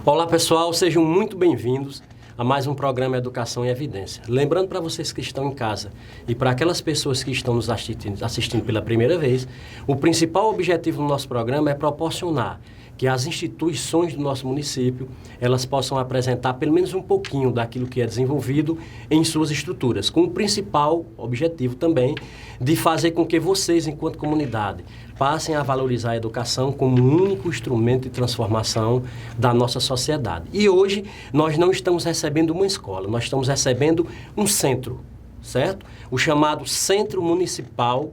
Olá pessoal, sejam muito bem-vindos a mais um programa Educação em Evidência. Lembrando para vocês que estão em casa e para aquelas pessoas que estão nos assistindo pela primeira vez, o principal objetivo do nosso programa é proporcionar que as instituições do nosso município, elas possam apresentar pelo menos um pouquinho daquilo que é desenvolvido em suas estruturas, com o principal objetivo também de fazer com que vocês, enquanto comunidade, passem a valorizar a educação como um único instrumento de transformação da nossa sociedade. E hoje nós não estamos recebendo uma escola, nós estamos recebendo um centro, certo? O chamado Centro Municipal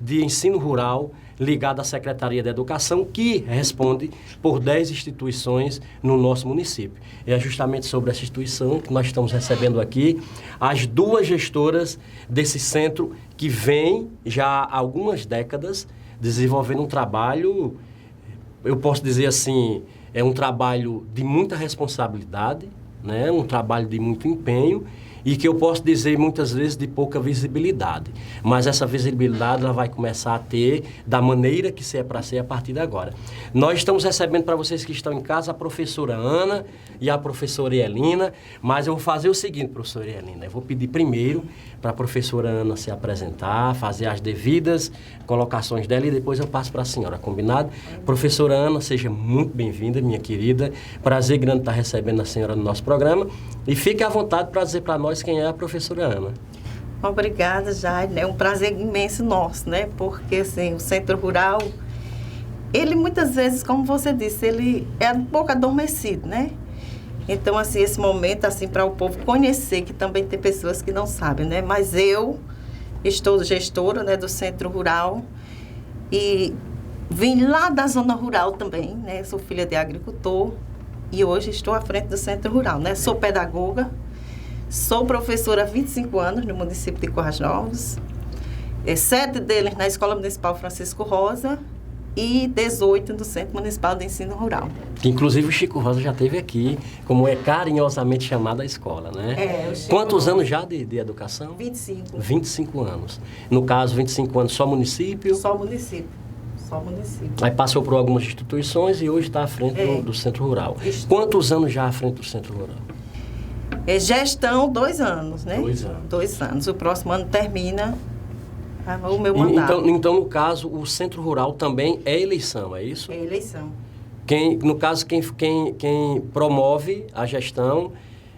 de Ensino Rural, ligado à Secretaria de Educação, que responde por 10 instituições no nosso município. É justamente sobre essa instituição que nós estamos recebendo aqui as duas gestoras desse centro que vem já há algumas décadas desenvolvendo um trabalho, eu posso dizer assim, é um trabalho de muita responsabilidade, né? Um trabalho de muito empenho, e que eu posso dizer muitas vezes de pouca visibilidade. Mas essa visibilidade ela vai começar a ter da maneira que é para ser a partir de agora. Nós estamos recebendo para vocês que estão em casa a professora Ana e a professora Elina, mas eu vou fazer o seguinte, professora Elina, eu vou pedir primeiro para a professora Ana se apresentar, fazer as devidas colocações dela e depois eu passo para a senhora, combinado? Professora Ana, seja muito bem-vinda, minha querida. Prazer grande estar recebendo a senhora no nosso programa e fique à vontade para dizer para nós quem é a professora Ana. Obrigada, Jair. É um prazer imenso nosso, né? Porque, assim, o Centro Rural, ele muitas vezes, como você disse, ele é um pouco adormecido, né? Então, assim, esse momento, assim, para o povo conhecer, que também tem pessoas que não sabem, né? Mas eu estou gestora, né, do Centro Rural e vim lá da zona rural também, né? Sou filha de agricultor e hoje estou à frente do Centro Rural, né? Sou pedagoga. Sou professora há 25 anos no município de Currais Novos, 7 deles na Escola Municipal Francisco Rosa e 18 no Centro Municipal de Ensino Rural. Inclusive o Chico Rosa já esteve aqui, como é carinhosamente chamada a escola, né? O Chico Quantos Rosa. anos já de educação? 25. 25 anos. No caso, 25 anos só município? Só município. Só município. Aí passou por algumas instituições e hoje está à frente do Centro Rural. Quantos anos já à frente do Centro Rural? Gestão, 2 anos, né? 2 anos. 2 anos. O próximo ano termina o meu mandato. Então, no caso, o Centro Rural também é eleição, é isso? É eleição. No caso, quem promove a gestão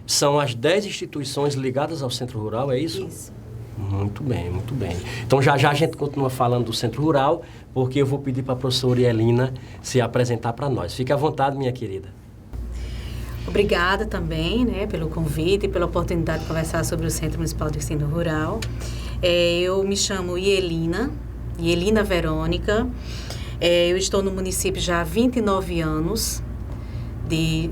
são as 10 instituições ligadas ao Centro Rural, é isso? Isso. Muito bem, muito bem. Então, já a gente continua falando do Centro Rural, porque eu vou pedir para a professora Elina se apresentar para nós. Fique à vontade, minha querida. Obrigada também, né, pelo convite e pela oportunidade de conversar sobre o Centro Municipal de Ensino Rural. Eu me chamo Ielina Verônica. Eu estou no município já há 29 anos de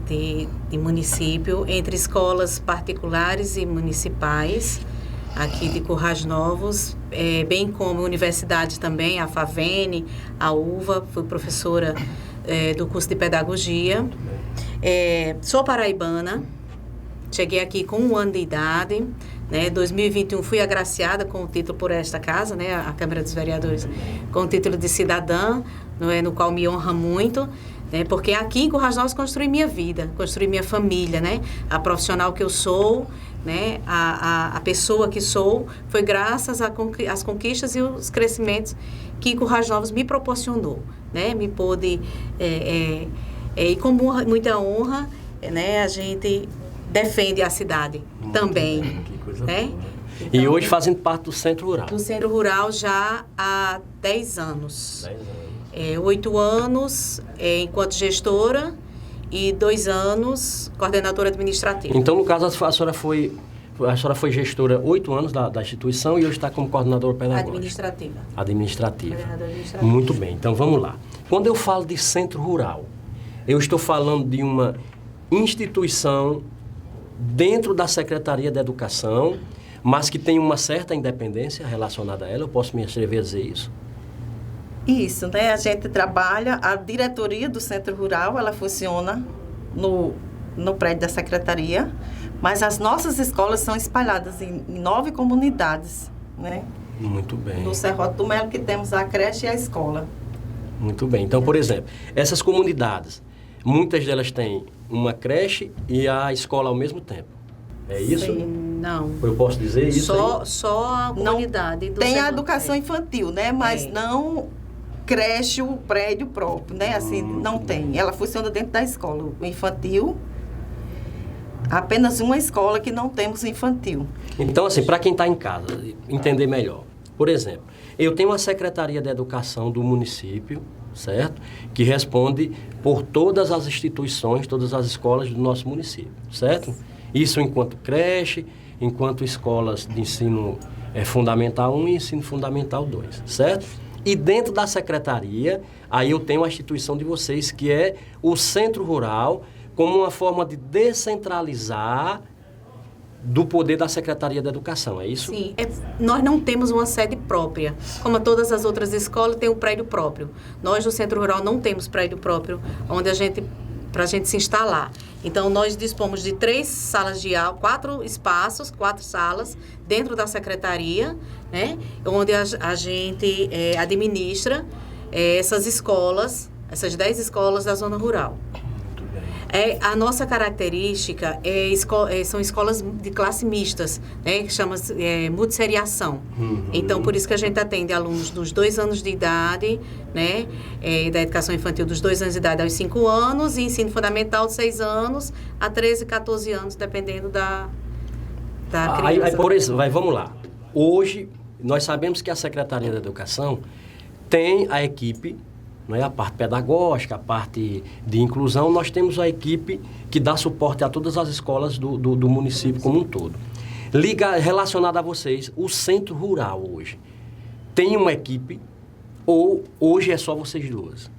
município, entre escolas particulares e municipais, aqui de Currais Novos, bem como universidades também, a FAVENE, a UVA, fui professora do curso de Pedagogia. Sou paraibana, cheguei aqui com 1 ano de idade, né? 2021 fui agraciada com o título por esta casa, né? A Câmara dos Vereadores, com o título de cidadã, no qual me honra muito, né? Porque aqui em Currais Novos construí minha vida, construí minha família, né? A profissional que eu sou, né? A pessoa que sou, foi graças às conquistas e os crescimentos que Currais Novos me proporcionou, né? Me pôde... e com muita honra, né, a gente defende a cidade muito também. Bem, que coisa né? boa. Então, E hoje fazendo parte do Centro Rural? Do Centro Rural já há 10 anos. 10 anos. 8 anos enquanto gestora e 2 anos coordenadora administrativa. Então, no caso, a senhora foi gestora 8 anos da instituição e hoje está como coordenadora pedagógica. Administrativa. Muito bem, então vamos lá. Quando eu falo de Centro Rural, eu estou falando de uma instituição dentro da Secretaria de Educação, mas que tem uma certa independência relacionada a ela. Eu posso me atrever a dizer isso? Isso, né? A gente trabalha, a diretoria do Centro Rural, ela funciona no prédio da Secretaria, mas as nossas escolas são espalhadas em 9 comunidades, né? Muito bem. No Serrote do Melo, que temos a creche e a escola. Muito bem. Então, por exemplo, essas comunidades, muitas delas têm uma creche e a escola ao mesmo tempo. É isso? Sim. Não. Eu posso dizer isso? Só a comunidade do Tem a setor. educação infantil, né? Mas não creche, o prédio próprio, né? Assim, não tem. Ela funciona dentro da escola. O infantil, apenas uma escola que não temos infantil. Então, assim, para quem está em casa, entender melhor. Por exemplo, eu tenho uma Secretaria de Educação do município, certo? Que responde por todas as instituições, todas as escolas do nosso município, certo? Isso enquanto creche, enquanto escolas de ensino fundamental 1 e ensino fundamental 2, certo? E dentro da secretaria, aí eu tenho a instituição de vocês, que é o Centro Rural, como uma forma de descentralizar do poder da Secretaria da Educação, é isso? Sim, nós não temos uma sede própria. Como todas as outras escolas, tem um prédio próprio. Nós, do Centro Rural, não temos prédio próprio para a gente se instalar. Então, nós dispomos de 3 salas de aula, 4 espaços, 4 salas dentro da secretaria, né? Onde a gente administra essas escolas, essas 10 escolas da zona rural. A nossa característica são escolas de classe mistas, né, que chama-se multisseriação. Então, por isso que a gente atende alunos dos 2 anos de idade, né, da educação infantil dos 2 anos de idade aos 5 anos, e ensino fundamental de 6 anos a 13, 14 anos, dependendo da criança. Aí, por isso, vamos lá. Hoje, nós sabemos que a Secretaria da Educação tem a equipe, a parte pedagógica, a parte de inclusão. Nós temos a equipe que dá suporte a todas as escolas do município como um todo. Relacionada a vocês, o Centro Rural hoje tem uma equipe ou hoje é só vocês duas?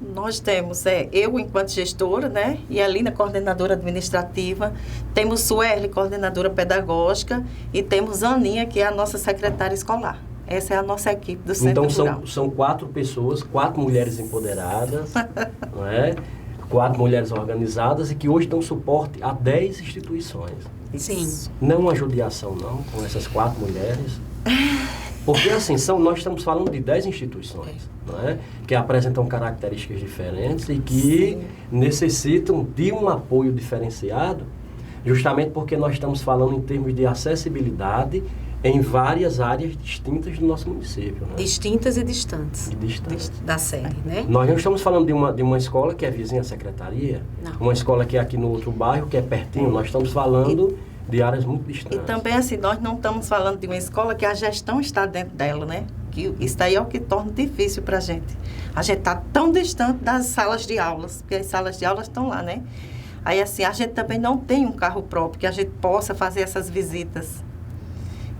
Nós temos, eu enquanto gestora, né? E a Lina, coordenadora administrativa. Temos Sueli, coordenadora pedagógica. E temos Aninha, que é a nossa secretária escolar. Essa é a nossa equipe do Centro Rural. Então, são 4 pessoas, 4 mulheres empoderadas, não é? 4 mulheres organizadas e que hoje dão suporte a 10 instituições. Sim. Não uma judiação, não, com essas 4 mulheres. Porque, assim, nós estamos falando de 10 instituições, não é? Que apresentam características diferentes e que necessitam de um apoio diferenciado, justamente porque nós estamos falando em termos de acessibilidade em várias áreas distintas do nosso município. Né? Distintas e distantes. Da sede, né? Nós não estamos falando de uma escola que é vizinha à secretaria, uma escola que é aqui no outro bairro, que é pertinho. Nós estamos falando de áreas muito distantes. E também, assim, nós não estamos falando de uma escola que a gestão está dentro dela, né? Que isso aí é o que torna difícil para a gente. A gente está tão distante das salas de aulas, porque as salas de aulas estão lá, né? Aí, assim, a gente também não tem um carro próprio que a gente possa fazer essas visitas.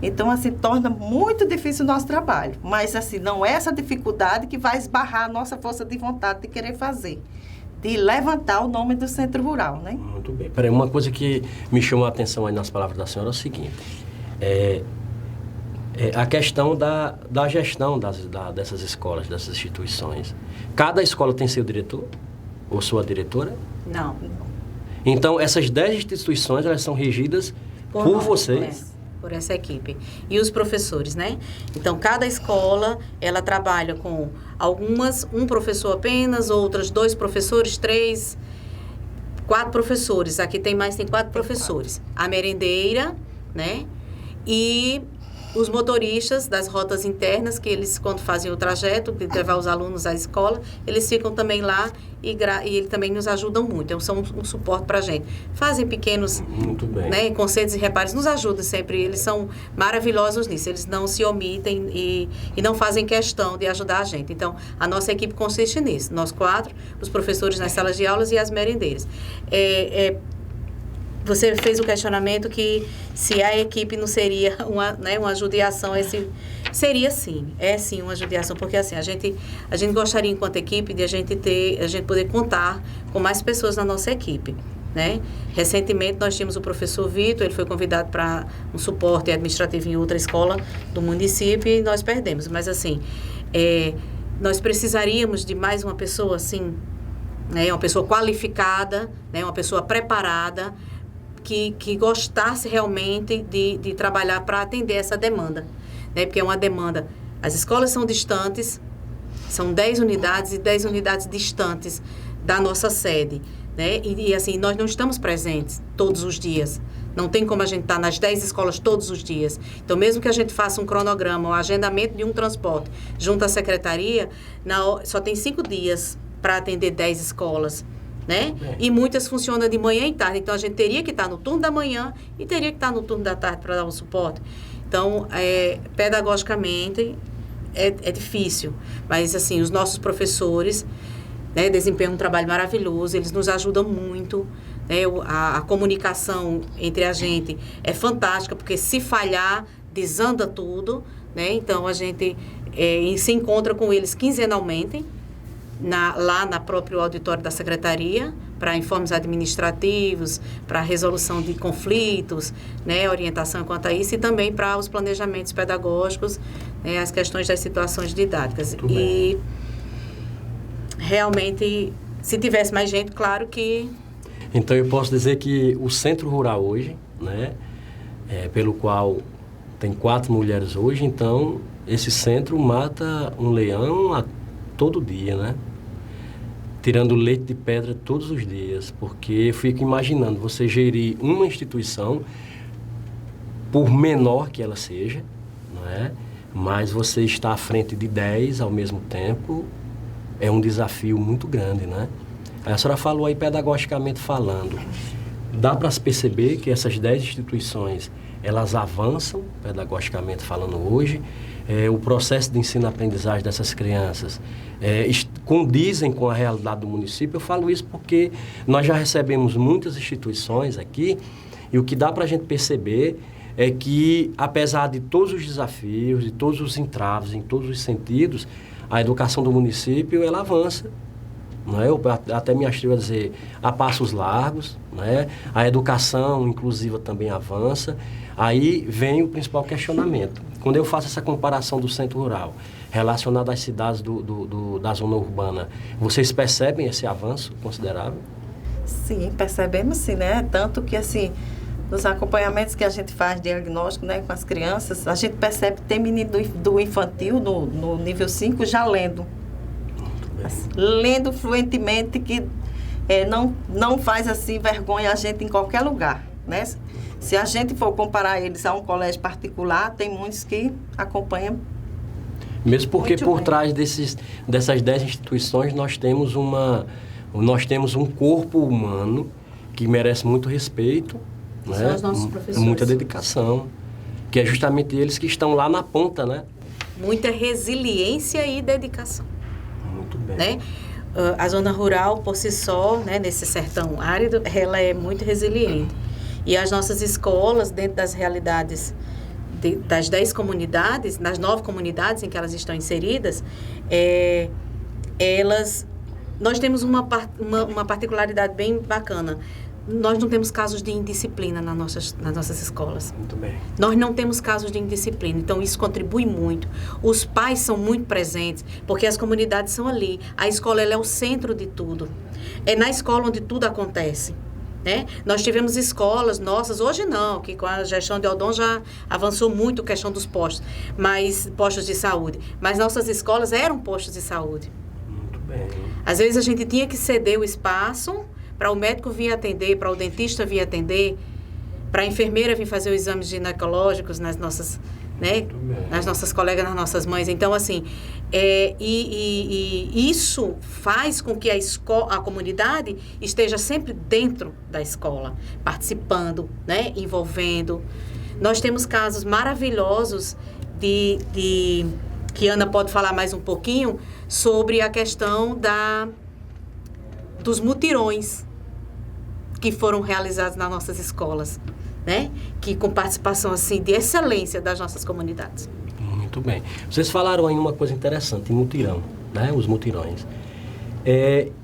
Então, assim, torna muito difícil o nosso trabalho. Mas, assim, não é essa dificuldade que vai esbarrar a nossa força de vontade de querer fazer. De levantar o nome do Centro Rural, né? Muito bem. Peraí, uma coisa que me chamou a atenção aí nas palavras da senhora é o seguinte. A questão da gestão dessas escolas, dessas instituições. Cada escola tem seu diretor? Ou sua diretora? Não. Então, essas 10 instituições, elas são regidas por vocês? Por essa equipe. E os professores, né? Então, cada escola, ela trabalha com algumas, um professor apenas, outras 2 professores, 3, 4 professores. Aqui tem 4 professores. A merendeira, né? E os motoristas das rotas internas, que eles, quando fazem o trajeto, de levar os alunos à escola, eles ficam também lá e eles também nos ajudam muito. Então, são um suporte para a gente. Fazem pequenos concertos e reparos, nos ajudam sempre. Eles são maravilhosos nisso. Eles não se omitem e não fazem questão de ajudar a gente. Então, a nossa equipe consiste nisso. Nós 4, os professores nas salas de aulas e as merendeiras. Você fez o questionamento que se a equipe não seria uma judiação, seria sim, sim uma judiação, porque assim, a gente gostaria enquanto equipe de a gente poder contar com mais pessoas na nossa equipe, né? Recentemente nós tínhamos o professor Vitor, ele foi convidado para um suporte administrativo em outra escola do município e nós perdemos, mas assim, nós precisaríamos de mais uma pessoa assim, né? Uma pessoa qualificada, né? Uma pessoa preparada, que gostasse realmente de trabalhar para atender essa demanda, né? Porque é uma demanda, as escolas são distantes, são 10 unidades e 10 unidades distantes da nossa sede, né? E assim, nós não estamos presentes todos os dias. Não tem como a gente estar nas 10 escolas todos os dias. Então, mesmo que a gente faça um cronograma, um agendamento de um transporte junto à secretaria, só tem 5 dias para atender 10 escolas, né? E muitas funcionam de manhã e tarde. Então, a gente teria que estar no turno da manhã e teria que estar no turno da tarde para dar um suporte. Então, pedagogicamente, é difícil. Mas, assim, os nossos professores, né, desempenham um trabalho maravilhoso, eles nos ajudam muito. Né? A comunicação entre a gente é fantástica, porque se falhar, desanda tudo. Né? Então, a gente se encontra com eles quinzenalmente, lá na próprio auditório da secretaria, para informes administrativos, para resolução de conflitos, né, orientação quanto a isso, e também para os planejamentos pedagógicos, né, as questões das situações didáticas. Muito bem. Realmente, se tivesse mais gente, claro que... Então, eu posso dizer que o Centro Rural hoje, né, pelo qual tem 4 mulheres hoje, então, esse centro mata um leão todo dia, né? Tirando leite de pedra todos os dias, porque eu fico imaginando você gerir uma instituição, por menor que ela seja, não é? Mas você está à frente de 10 ao mesmo tempo, é um desafio muito grande, né? A senhora falou aí pedagogicamente falando, dá para se perceber que essas 10 instituições, elas avançam pedagogicamente falando hoje, o processo de ensino-aprendizagem dessas crianças condizem com a realidade do município. Eu falo isso porque nós já recebemos muitas instituições aqui e o que dá para a gente perceber é que, apesar de todos os desafios, de todos os entraves, em todos os sentidos, a educação do município, ela avança. Não é? Eu até me atrevo a dizer, a passos largos, né? A educação inclusiva também avança. Aí vem o principal questionamento. Quando eu faço essa comparação do centro rural, relacionado às cidades da zona urbana, vocês percebem esse avanço considerável? Sim, percebemos sim, né? Tanto que, assim, nos acompanhamentos que a gente faz diagnóstico, né, com as crianças, a gente percebe que tem menino do infantil, no nível 5, já lendo. Lendo fluentemente, que não faz, assim, vergonha a gente em qualquer lugar, né? Se a gente for comparar eles a um colégio particular, tem muitos que acompanham. Mesmo porque muito por bem. trás dessas 10 instituições nós temos um corpo humano que merece muito respeito, né? São os nossos professores. Muita dedicação, que é justamente eles que estão lá na ponta, né? Muita resiliência e dedicação. Muito bem. Né? A zona rural, por si só, né, nesse sertão árido, ela é muito resiliente. E as nossas escolas, dentro das realidades das 10 comunidades, nas 9 comunidades em que elas estão inseridas, nós temos uma particularidade bem bacana. Nós não temos casos de indisciplina nas nossas escolas. Muito bem. Nós não temos casos de indisciplina, então isso contribui muito. Os pais são muito presentes, porque as comunidades são ali. A escola ela é o centro de tudo. É na escola onde tudo acontece. Né? Nós tivemos escolas nossas, hoje não, que com a gestão de Aldon já avançou muito a questão dos postos de saúde. Mas nossas escolas eram postos de saúde. Muito bem. Às vezes a gente tinha que ceder o espaço para o médico vir atender, para o dentista vir atender, para a enfermeira vir fazer os exames ginecológicos nas nossas, né, nas nossas colegas, nas nossas mães. Então, assim, isso faz com que a comunidade esteja sempre dentro da escola, participando, né, envolvendo. Nós temos casos maravilhosos que Ana pode falar mais um pouquinho sobre a questão dos mutirões que foram realizados nas nossas escolas, né? Que com participação assim de excelência das nossas comunidades. Muito bem. Vocês falaram aí uma coisa interessante, mutirão, né? Os mutirões.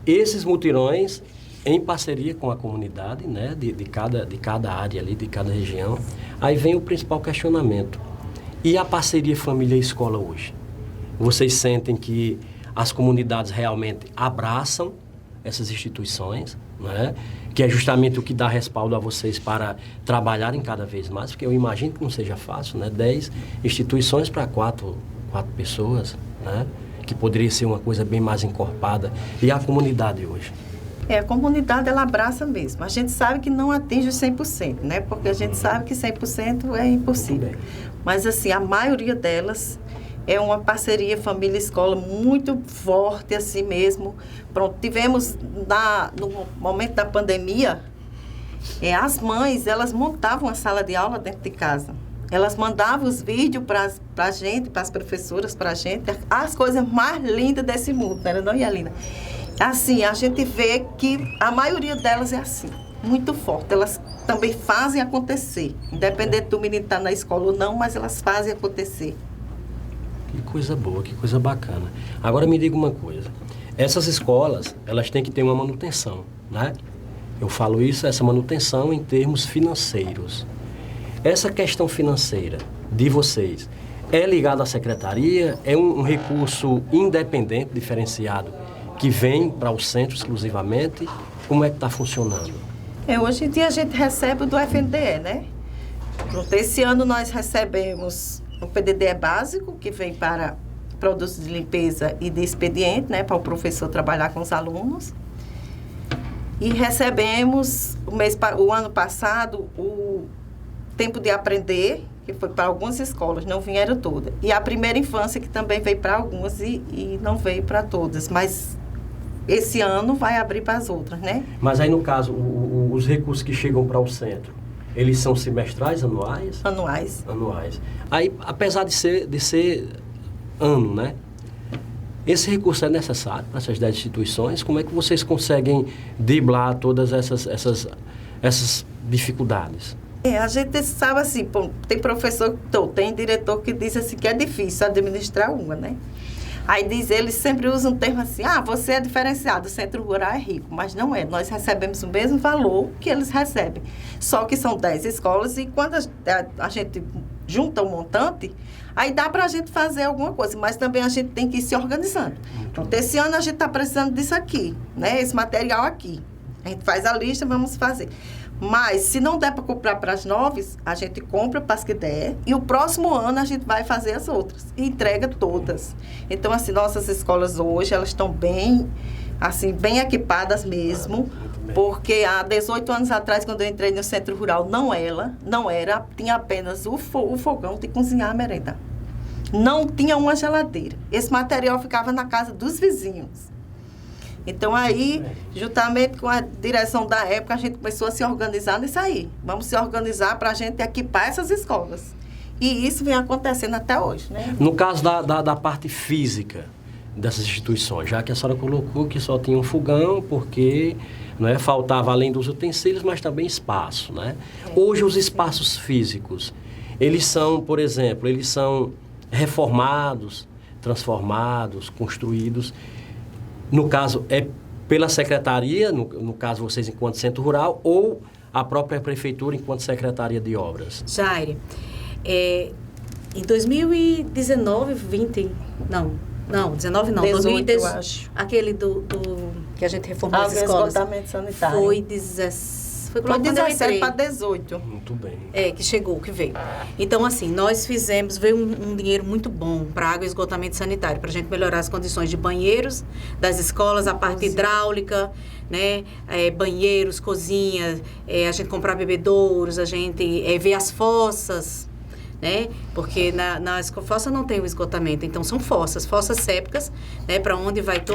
Esses mutirões, em parceria com a comunidade, né? De cada área ali, de cada região, aí vem o principal questionamento. E a parceria família-escola hoje? Vocês sentem que as comunidades realmente abraçam essas instituições, né? Que é justamente o que dá respaldo a vocês para trabalharem cada vez mais, porque eu imagino que não seja fácil, né? 10 instituições para 4 pessoas, né? Que poderia ser uma coisa bem mais encorpada. E a comunidade hoje? A comunidade, ela abraça mesmo. A gente sabe que não atinge os 100%, né? Porque a gente sabe que 100% é impossível. Mas, assim, a maioria delas é uma parceria família-escola muito forte, assim mesmo. Pronto, tivemos, no momento da pandemia, as mães, elas montavam a sala de aula dentro de casa. Elas mandavam os vídeos para a gente, para as professoras, para a gente, as coisas mais lindas desse mundo, né? Não, Yelina? Assim, a gente vê que a maioria delas é assim, muito forte. Elas também fazem acontecer, independente do menino estar na escola ou não, mas elas fazem acontecer. Que coisa boa, que coisa bacana. Agora me diga uma coisa, essas escolas, elas têm que ter uma manutenção, né? Eu falo isso, essa manutenção em termos financeiros. Essa questão financeira de vocês é ligada à secretaria? É um recurso independente, diferenciado, que vem para o centro exclusivamente? Como é que está funcionando? Hoje em dia a gente recebe do FNDE, né? Pronto, esse ano nós recebemos o PDDE básico, que vem para produtos de limpeza e de expediente, né? Para o professor trabalhar com os alunos. E recebemos, o ano passado, o Tempo de Aprender, que foi para algumas escolas, não vieram todas. E a primeira infância, que também veio para algumas e não veio para todas. Mas esse ano vai abrir para as outras, né? Mas aí, no caso, os recursos que chegam para o centro, eles são semestrais, anuais? Anuais. Anuais. Aí, apesar de ser ano, né? Esse recurso é necessário para essas 10 instituições? Como é que vocês conseguem driblar todas essas dificuldades? A gente sabe assim, tem professor, tem diretor que diz assim que é difícil administrar uma, né? Aí eles sempre usam um termo assim, você é diferenciado, o centro rural é rico, mas não é, nós recebemos o mesmo valor que eles recebem, só que são 10 escolas e quando a gente junta o montante, aí dá para a gente fazer alguma coisa, mas também a gente tem que ir se organizando. Então, esse ano a gente está precisando disso aqui, né? Esse material aqui. A gente faz a lista, vamos fazer. Mas, se não der para comprar para as 9, a gente compra para as que der. E o próximo ano a gente vai fazer as outras. E entrega todas. Então, assim, nossas escolas hoje, elas estão bem bem equipadas mesmo. Porque há 18 anos atrás, quando eu entrei no centro rural, não era, tinha apenas o fogão de cozinhar a merenda. Não tinha uma geladeira. Esse material ficava na casa dos vizinhos. Então, aí, juntamente com a direção da época, a gente começou a se organizar nisso aí. Vamos se organizar para a gente equipar essas escolas. E isso vem acontecendo até hoje, né? No caso da parte física dessas instituições, já que a senhora colocou que só tinha um fogão, porque faltava além dos utensílios, mas também espaço, né? Hoje, os espaços físicos, eles são, por exemplo, reformados, transformados, construídos. No caso, é pela secretaria, no caso vocês enquanto centro rural, ou a própria prefeitura enquanto secretaria de obras? Jaire, em 2019, 18, 2018, eu acho. Aquele que a gente reformou as escolas. Esgotamento sanitário. Foi Foi 17 para 18. Muito bem. Que veio. Então, assim, veio um dinheiro muito bom para água e esgotamento sanitário, para a gente melhorar as condições de banheiros das escolas, a parte hidráulica, né? Banheiros, cozinha, a gente comprar bebedouros, a gente ver as fossas, né? Porque na fossa não tem o esgotamento, então são fossas sépticas, né? Para onde vai para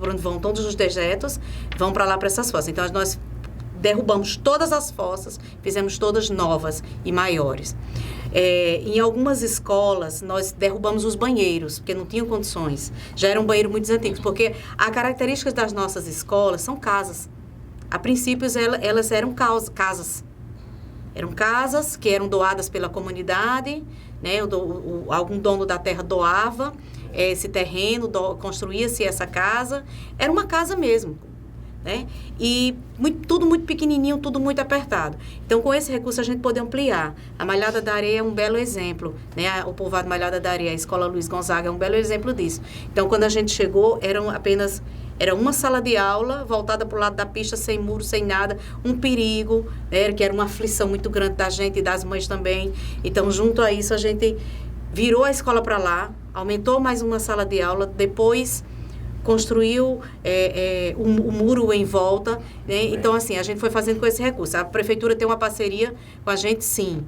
onde vão todos os dejetos, vão para lá para essas fossas. Então, nós derrubamos todas as fossas, fizemos todas novas e maiores. Em algumas escolas, nós derrubamos os banheiros, porque não tinham condições. Já eram banheiros muito antigos, porque a característica das nossas escolas são casas. A princípio, elas eram casas. Eram casas que eram doadas pela comunidade, né? Algum dono da terra doava esse terreno, construía-se essa casa. Era uma casa mesmo. Né? E tudo muito pequenininho, tudo muito apertado. Então, com esse recurso, a gente pode ampliar. A Malhada da Areia é um belo exemplo, né? O povoado Malhada da Areia, a Escola Luiz Gonzaga é um belo exemplo disso. Então, quando a gente chegou, era uma sala de aula voltada para o lado da pista, sem muro, sem nada, um perigo, né? Que era uma aflição muito grande da gente e das mães também. Então, junto a isso, a gente virou a escola para lá, aumentou mais uma sala de aula, depois construiu o muro em volta, né? Então, assim, a gente foi fazendo com esse recurso. A prefeitura tem uma parceria com a gente, sim.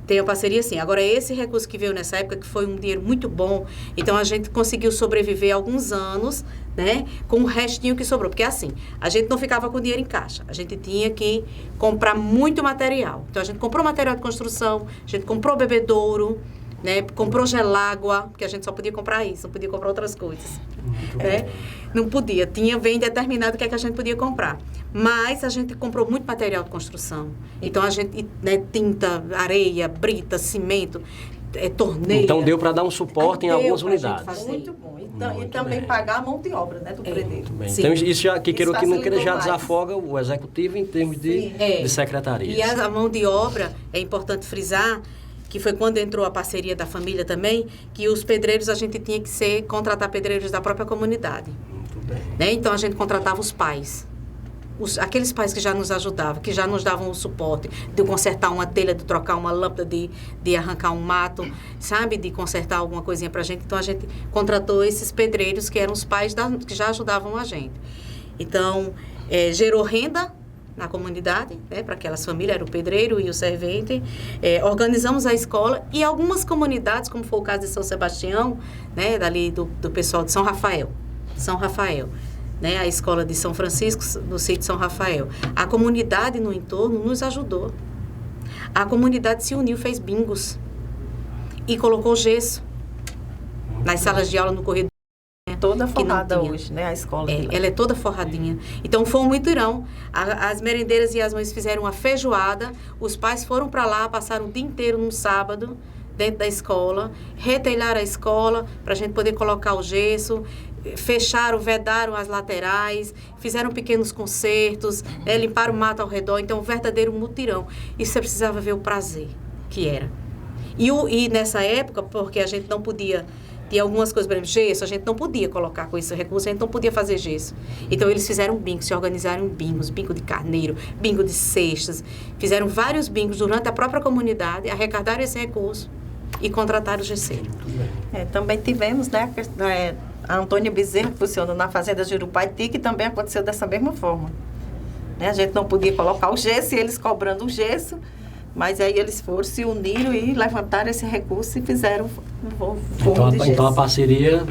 Tem uma parceria, sim. Agora, esse recurso que veio nessa época, que foi um dinheiro muito bom, então a gente conseguiu sobreviver alguns anos, né, com o restinho que sobrou. Porque, assim, a gente não ficava com dinheiro em caixa. A gente tinha que comprar muito material. Então, a gente comprou material de construção, a gente comprou bebedouro, né, comprou gelágua, porque a gente só podia comprar isso, não podia comprar outras coisas. Né? Não podia. Tinha bem determinado o que é que a gente podia comprar. Mas a gente comprou muito material de construção. Então, a gente, né, tinta, areia, brita, cimento, torneira. Então, deu para dar um suporte em algumas unidades. Muito bom. E também pagar a mão de obra, né, do predeiro. Muito bem. Então, isso já, que queira ou que não queira, já mais. desafoga o executivo em termos de secretarias. E a mão de obra, é importante frisar, que foi quando entrou a parceria da família também, que os pedreiros, a gente tinha que contratar pedreiros da própria comunidade. Muito bem. Né? Então, a gente contratava os pais. Aqueles pais que já nos ajudavam, que já nos davam o suporte de consertar uma telha, de trocar uma lâmpada, de arrancar um mato, sabe? De consertar alguma coisinha pra gente. Então, a gente contratou esses pedreiros que eram os pais que já ajudavam a gente. Então, gerou renda na comunidade, né, para aquelas famílias, era o pedreiro e o servente. Organizamos a escola e algumas comunidades, como foi o caso de São Sebastião, né, dali do pessoal de São Rafael, né, a escola de São Francisco, do sítio São Rafael. A comunidade no entorno nos ajudou. A comunidade se uniu, fez bingos e colocou gesso nas salas de aula, no corredor. Toda forrada hoje, né? A escola. Ela é toda forradinha. Então, foi um mutirão. As merendeiras e as mães fizeram uma feijoada. Os pais foram para lá, passaram o dia inteiro no sábado, dentro da escola, retelharam a escola para a gente poder colocar o gesso, fecharam, vedaram as laterais, fizeram pequenos concertos, limparam o mato ao redor. Então, um verdadeiro mutirão. E você precisava ver o prazer que era. E nessa época, porque a gente não podia... E algumas coisas, por exemplo, gesso, a gente não podia colocar com esse recurso, a gente não podia fazer gesso. Então, eles fizeram bingos, se organizaram em bingos, bingo de carneiro, bingo de cestas, fizeram vários bingos durante a própria comunidade, arrecadaram esse recurso e contrataram o gesseiro. Também tivemos, né, a Antônia Bezerra, que funciona na Fazenda Jurupaiti, que também aconteceu dessa mesma forma. Né, a gente não podia colocar o gesso e eles cobrando o gesso, mas aí eles foram, se uniram e levantaram esse recurso e fizeram então a parceria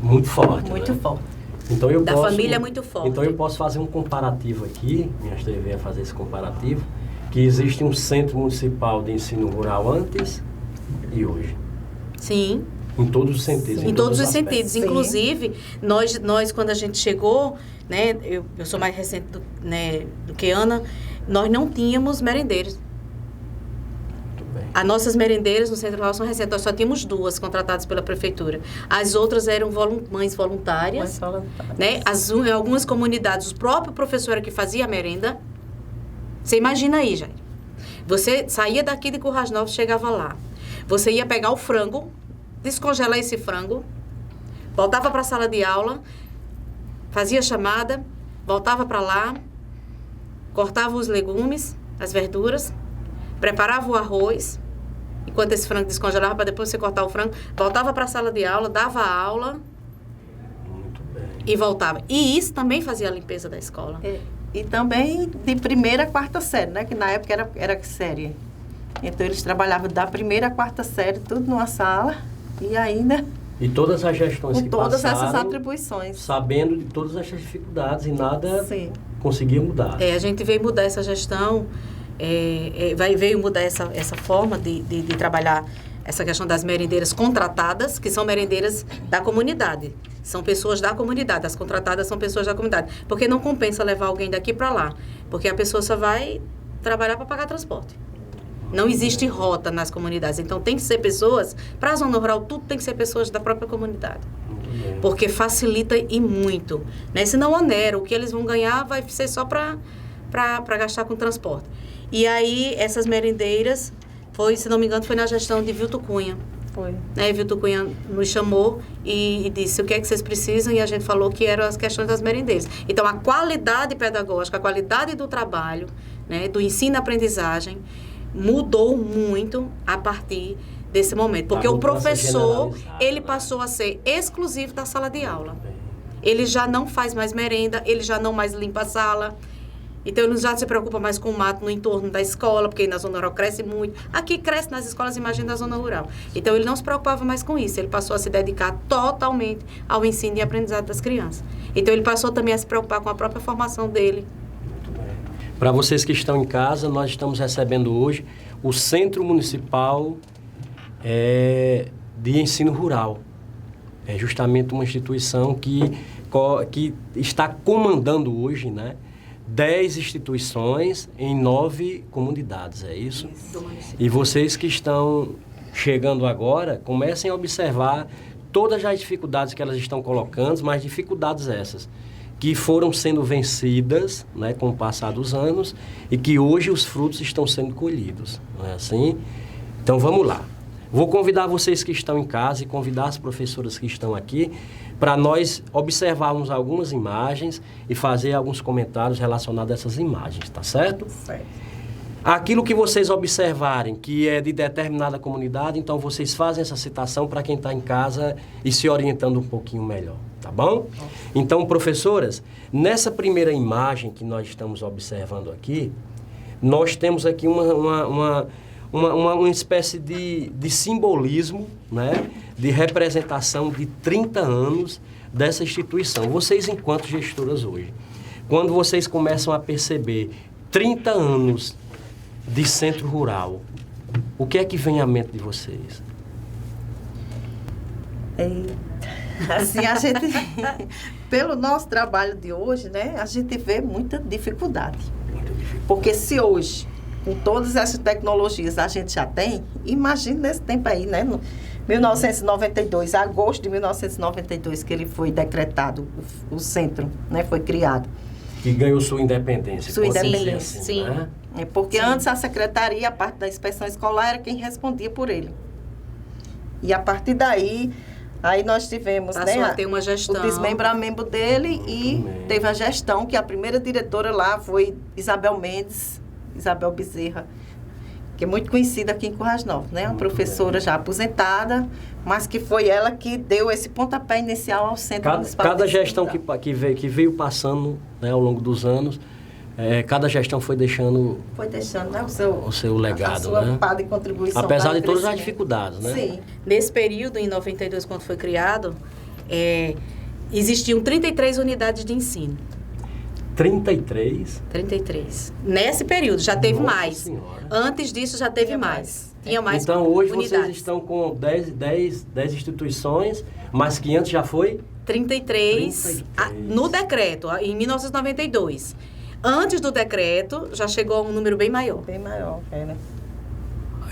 muito forte. Muito forte. Então eu da posso, família é muito forte. Então eu posso fazer um comparativo aqui, minha TV a fazer esse comparativo, que existe um centro municipal de ensino rural antes e hoje. Sim. Em todos os sentidos. Em todos os sentidos. Sim. Inclusive, nós quando a gente chegou, né, eu sou mais recente do que Ana, nós não tínhamos merendeiros. As nossas merendeiras no Centro Rural são recentes, nós só tínhamos 2 contratadas pela prefeitura. As outras eram mães voluntárias. Né? Em algumas comunidades, o próprio professor era que fazia a merenda. Você imagina aí, Jair. Você saía daqui de Currais Novos, chegava lá. Você ia pegar o frango, descongelar esse frango, voltava para a sala de aula, fazia chamada, voltava para lá, cortava os legumes, as verduras, preparava o arroz, enquanto esse frango descongelava, para depois você cortar o frango, voltava para a sala de aula, dava a aula. Muito bem. E voltava. E isso também fazia a limpeza da escola. E também de primeira a quarta série, né? Que na época era série. Então, eles trabalhavam da primeira à quarta série, tudo numa sala, e ainda... E todas as gestões com que todas passaram, essas atribuições. Sabendo de todas essas dificuldades e nada Sim. conseguia mudar. A gente veio mudar essa gestão... veio mudar essa forma de trabalhar essa questão das merendeiras contratadas, que são merendeiras da comunidade. São pessoas da comunidade. As contratadas são pessoas da comunidade. Porque não compensa levar alguém daqui para lá. Porque a pessoa só vai trabalhar para pagar transporte. Não existe rota nas comunidades. Então, tem que ser pessoas... Para a zona rural, tudo tem que ser pessoas da própria comunidade. Porque facilita e muito. Né? Senão, onera. O que eles vão ganhar vai ser só para gastar com transporte. E aí, essas merendeiras, se não me engano, foi na gestão de Vilto Cunha. Foi. Né? Vilto Cunha nos chamou e disse o que é que vocês precisam, e a gente falou que eram as questões das merendeiras. Então, a qualidade pedagógica, a qualidade do trabalho, né, do ensino-aprendizagem, mudou muito a partir desse momento. Porque o professor, ele passou a ser exclusivo da sala de aula. ele já não faz mais merenda, ele já não mais limpa a sala. Então, ele já se preocupa mais com o mato no entorno da escola, porque na zona rural cresce muito. Aqui cresce nas escolas, imagina, da zona rural. Então, ele não se preocupava mais com isso. Ele passou a se dedicar totalmente ao ensino e aprendizado das crianças. Então, ele passou também a se preocupar com a própria formação dele. Para vocês que estão em casa, nós estamos recebendo hoje o Centro Municipal de Ensino Rural. É justamente uma instituição que está comandando hoje, né, 10 instituições em 9 comunidades, é isso? E vocês que estão chegando agora, comecem a observar todas as dificuldades que elas estão colocando, mas dificuldades essas que foram sendo vencidas, né, com o passar dos anos, e que hoje os frutos estão sendo colhidos, não é assim? Então vamos lá. Vou convidar vocês que estão em casa e convidar as professoras que estão aqui para nós observarmos algumas imagens e fazer alguns comentários relacionados a essas imagens, tá certo? Certo. Aquilo que vocês observarem que é de determinada comunidade, então vocês fazem essa citação para quem está em casa e se orientando um pouquinho melhor, tá bom? Então, professoras, nessa primeira imagem que nós estamos observando aqui, nós temos aqui uma espécie de simbolismo, né, de representação de 30 anos dessa instituição. Vocês, enquanto gestoras hoje, quando vocês começam a perceber 30 anos de centro rural, o que é que vem à mente de vocês? Assim, a gente, pelo nosso trabalho de hoje, né, a gente vê muita dificuldade. Porque se hoje, com todas essas tecnologias a gente já tem, imagina nesse tempo aí, né? No 1992, agosto de 1992, que ele foi decretado, o centro, né, foi criado. Que ganhou sua independência. Sua independência, assim, sim. Né? É porque antes a secretaria, a parte da inspeção escolar, era quem respondia por ele. E a partir daí, aí nós tivemos, Passou né, a ter uma gestão. o desmembramento dele e teve a gestão, que a primeira diretora lá foi Isabel Bezerra, que é muito conhecida aqui em Currais Novos, né? Uma professora já aposentada, mas que foi ela que deu esse pontapé inicial ao Centro Municipal. Cada gestão que veio passando, né, ao longo dos anos, cada gestão foi deixando... Foi deixando, né, o seu legado, a sua né? parte de contribuição. Apesar de todas as crescimento. dificuldades, né? Sim. Nesse período, em 92, quando foi criado, existiam 33 unidades de ensino. 33? 33. Nesse período, já teve Nossa mais. Senhora. Antes disso, já teve Tinha mais. Tinha mais Então, hoje unidades. vocês estão com 10 instituições, mas que antes já foi? 33 no decreto, em 1992. Antes do decreto, já chegou a um número bem maior. Bem maior, né?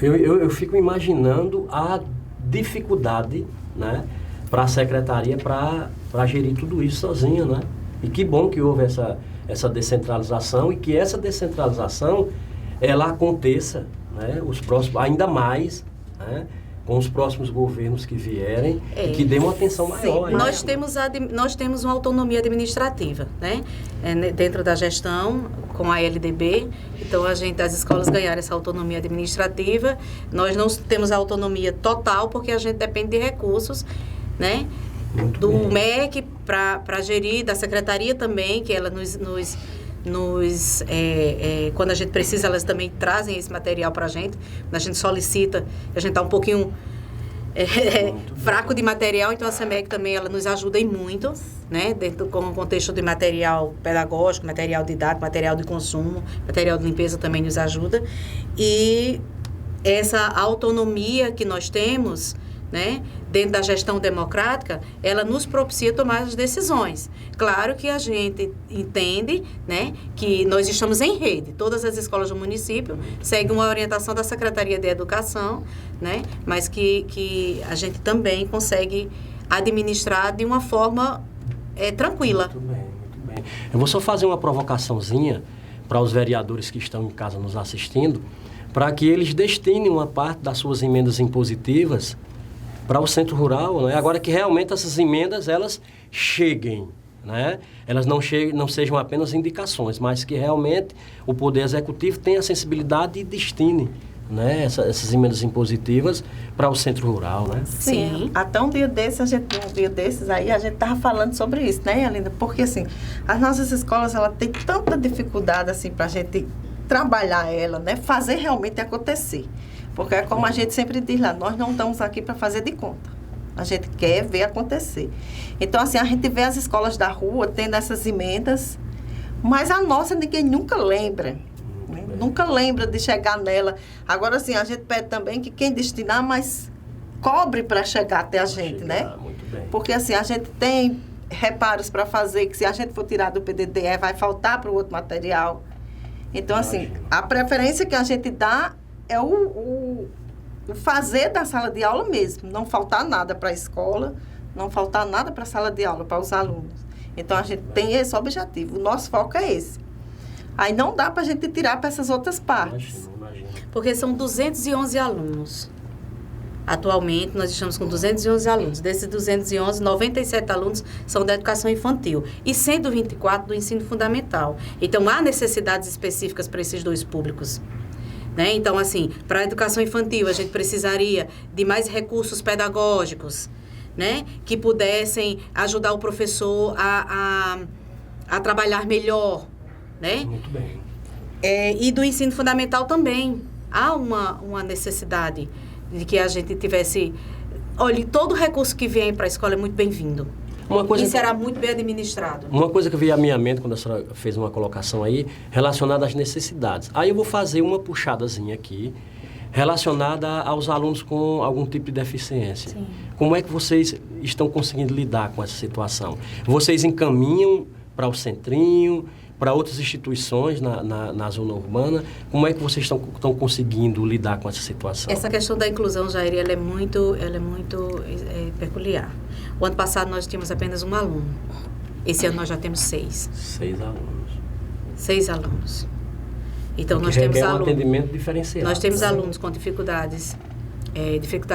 Eu fico imaginando a dificuldade, né, para a secretaria para gerir tudo isso sozinha, né? E que bom que houve essa descentralização e que essa descentralização ela aconteça, né, ainda mais, né, com os próximos governos que vierem e que dêem uma atenção maior. Sim, nós temos uma autonomia administrativa, né? Dentro da gestão, com a LDB. Então, as escolas ganharam essa autonomia administrativa. Nós não temos a autonomia total, porque a gente depende de recursos, né? Do MEC para gerir, da secretaria também, que ela quando a gente precisa, elas também trazem esse material para a gente. Quando a gente solicita, a gente está um pouquinho fraco de material, então a SEMEC também ela nos ajuda em muito, né? Dentro com o contexto de material pedagógico, material didático, material de consumo, material de limpeza também nos ajuda. E essa autonomia que nós temos, né, dentro da gestão democrática, ela nos propicia tomar as decisões. Claro que a gente entende, né, que nós estamos em rede. Todas as escolas do município seguem uma orientação da Secretaria de Educação, né, mas que a gente também consegue administrar de uma forma tranquila. Muito bem, muito bem. Eu vou só fazer uma provocaçãozinha para os vereadores que estão em casa nos assistindo, para que eles destinem uma parte das suas emendas impositivas para o centro rural, né? Agora que realmente essas emendas, elas cheguem, né? Elas não sejam apenas indicações, mas que realmente o Poder Executivo tenha a sensibilidade e destine né, essas emendas impositivas para o centro rural, né? Sim. Até um dia desses aí, a gente estava falando sobre isso, né, Alinda? Porque, assim, as nossas escolas, ela tem tanta dificuldade, assim, para a gente trabalhar ela, né? Fazer realmente acontecer. Porque é como a gente sempre diz lá, nós não estamos aqui para fazer de conta. A gente quer ver acontecer. Então, assim, a gente vê as escolas da rua tendo essas emendas, mas a nossa ninguém nunca lembra. Né? Nunca lembra de chegar nela. Agora, assim, a gente pede também que quem destinar, mas cobre para chegar até a gente, né? Muito bem. Porque, assim, a gente tem reparos para fazer, que se a gente for tirar do PDDE, vai faltar para o outro material. Então, assim, a preferência que a gente dá é o fazer da sala de aula mesmo. Não faltar nada para a escola, não faltar nada para a sala de aula, para os alunos. Então, a gente tem esse objetivo. O nosso foco é esse. Aí não dá para a gente tirar para essas outras partes. Imagino. Porque são 211 alunos. Atualmente, nós estamos com 211 alunos. Desses 211, 97 alunos são da educação infantil e 124 do ensino fundamental. Então, há necessidades específicas para esses dois públicos. Né? Então, assim, para a educação infantil, a gente precisaria de mais recursos pedagógicos, né? Que pudessem ajudar o professor a trabalhar melhor, né? Muito bem. E do ensino fundamental também. Há uma necessidade de que a gente tivesse... Olha, todo recurso que vem para a escola é muito bem-vindo. E será muito bem administrado. Uma coisa que veio à minha mente quando a senhora fez uma colocação aí, relacionada às necessidades. Aí eu vou fazer uma puxadazinha aqui, relacionada aos alunos com algum tipo de deficiência. Sim. Como é que vocês estão conseguindo lidar com essa situação? Vocês encaminham para o centrinho, para outras instituições na zona urbana? Como é que vocês estão conseguindo lidar com essa situação? Essa questão da inclusão, Jair, ela é muito peculiar. O ano passado nós tínhamos apenas um aluno. Esse ano nós já temos 6. 6 alunos. 6 alunos. Então, nós temos um atendimento diferenciado. Nós temos alunos com dificuldade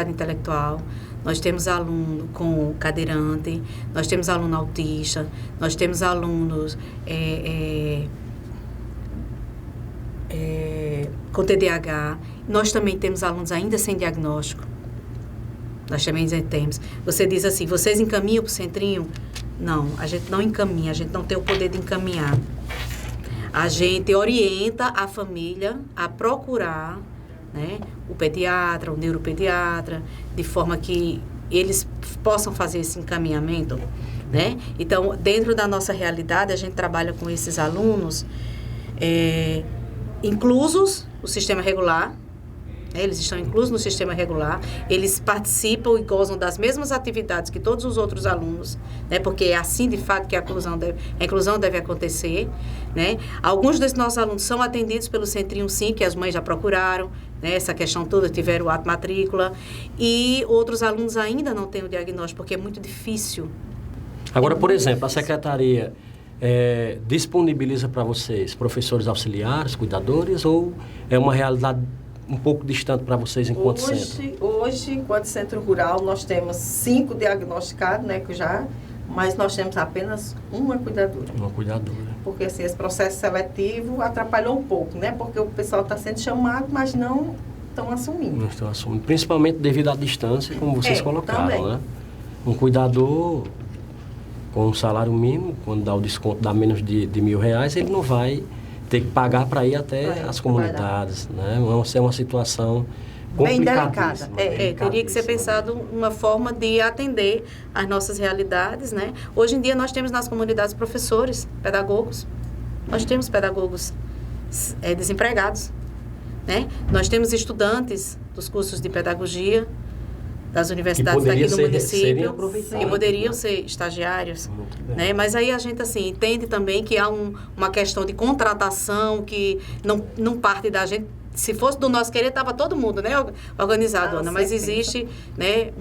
intelectual, nós temos aluno com cadeirante, nós temos aluno autista, nós temos alunos com TDAH, nós também temos alunos ainda sem diagnóstico. Nós também temos. Você diz assim, vocês encaminham para o centrinho? Não, a gente não encaminha, a gente não tem o poder de encaminhar. A gente orienta a família a procurar, né, o pediatra, o neuropediatra, de forma que eles possam fazer esse encaminhamento, né? Então, dentro da nossa realidade, a gente trabalha com esses alunos inclusos no sistema regular, né? Eles estão inclusos no sistema regular, eles participam e gozam das mesmas atividades que todos os outros alunos, né? Porque é assim, de fato, que a inclusão deve acontecer, né? Alguns desses nossos alunos são atendidos pelo Centrinho Sim, que as mães já procuraram, né? Essa questão toda, tiveram o ato matrícula, e outros alunos ainda não têm o diagnóstico, porque é muito difícil. Agora, por exemplo, a secretaria disponibiliza para vocês professores auxiliares, cuidadores, ou é uma realidade um pouco distante para vocês enquanto centro? Hoje, enquanto centro rural, nós temos 5 diagnosticados, né, mas nós temos apenas uma cuidadora. Uma cuidadora. Porque assim, esse processo seletivo atrapalhou um pouco, né? Porque o pessoal está sendo chamado, mas não estão assumindo. Não estão assumindo, principalmente devido à distância, como vocês colocaram, também. né? Um cuidador com um salário mínimo, quando dá o desconto, dá menos de R$1.000, ele não vai ter que pagar para ir até as comunidades, né? É uma situação bem delicada. Teria que ser pensado uma forma de atender às nossas realidades, né? Hoje em dia nós temos nas comunidades professores, pedagogos. Nós temos pedagogos desempregados, né? Nós temos estudantes dos cursos de pedagogia das universidades daqui do município que poderiam ser estagiários, né? Mas aí a gente assim entende também que há uma questão de contratação que não parte da gente. Se fosse do nosso querer, estava todo mundo, né, organizado, Ana, mas existe, né,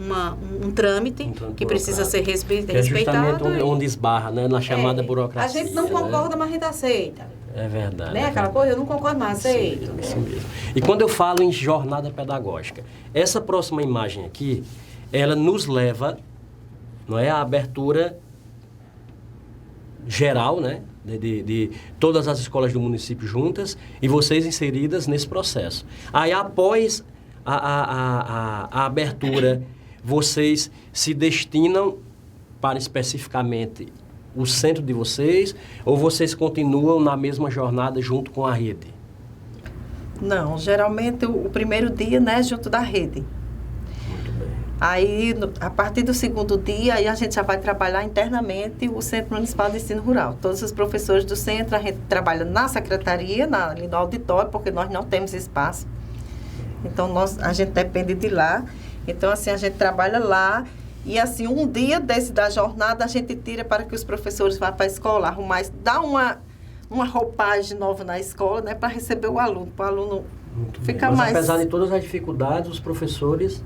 um trâmite que precisa ser respeitado. É justamente onde esbarra, né, na chamada burocracia. A gente não concorda, mas a gente aceita. É verdade. Né, aquela coisa, eu não concordo, mas aceito. Sim, isso mesmo. E quando eu falo em jornada pedagógica, essa próxima imagem aqui, ela nos leva, não é, à abertura geral, né, de todas as escolas do município juntas e vocês inseridas nesse processo. Aí, após a abertura, vocês se destinam para especificamente o centro de vocês ou vocês continuam na mesma jornada junto com a rede? Não, geralmente o primeiro dia, né, junto da rede. Muito bem. Aí, a partir do segundo dia, aí a gente já vai trabalhar internamente o Centro Municipal de Ensino Rural. Todos os professores do centro, a gente trabalha na secretaria, ali no auditório, porque nós não temos espaço. Então, a gente depende de lá. Então, assim, a gente trabalha lá. E, assim, um dia da jornada, a gente tira para que os professores vá para a escola, arrumar, dar uma roupagem nova na escola, né, para receber o aluno, para o aluno ficar Mas, mais... apesar de todas as dificuldades, os professores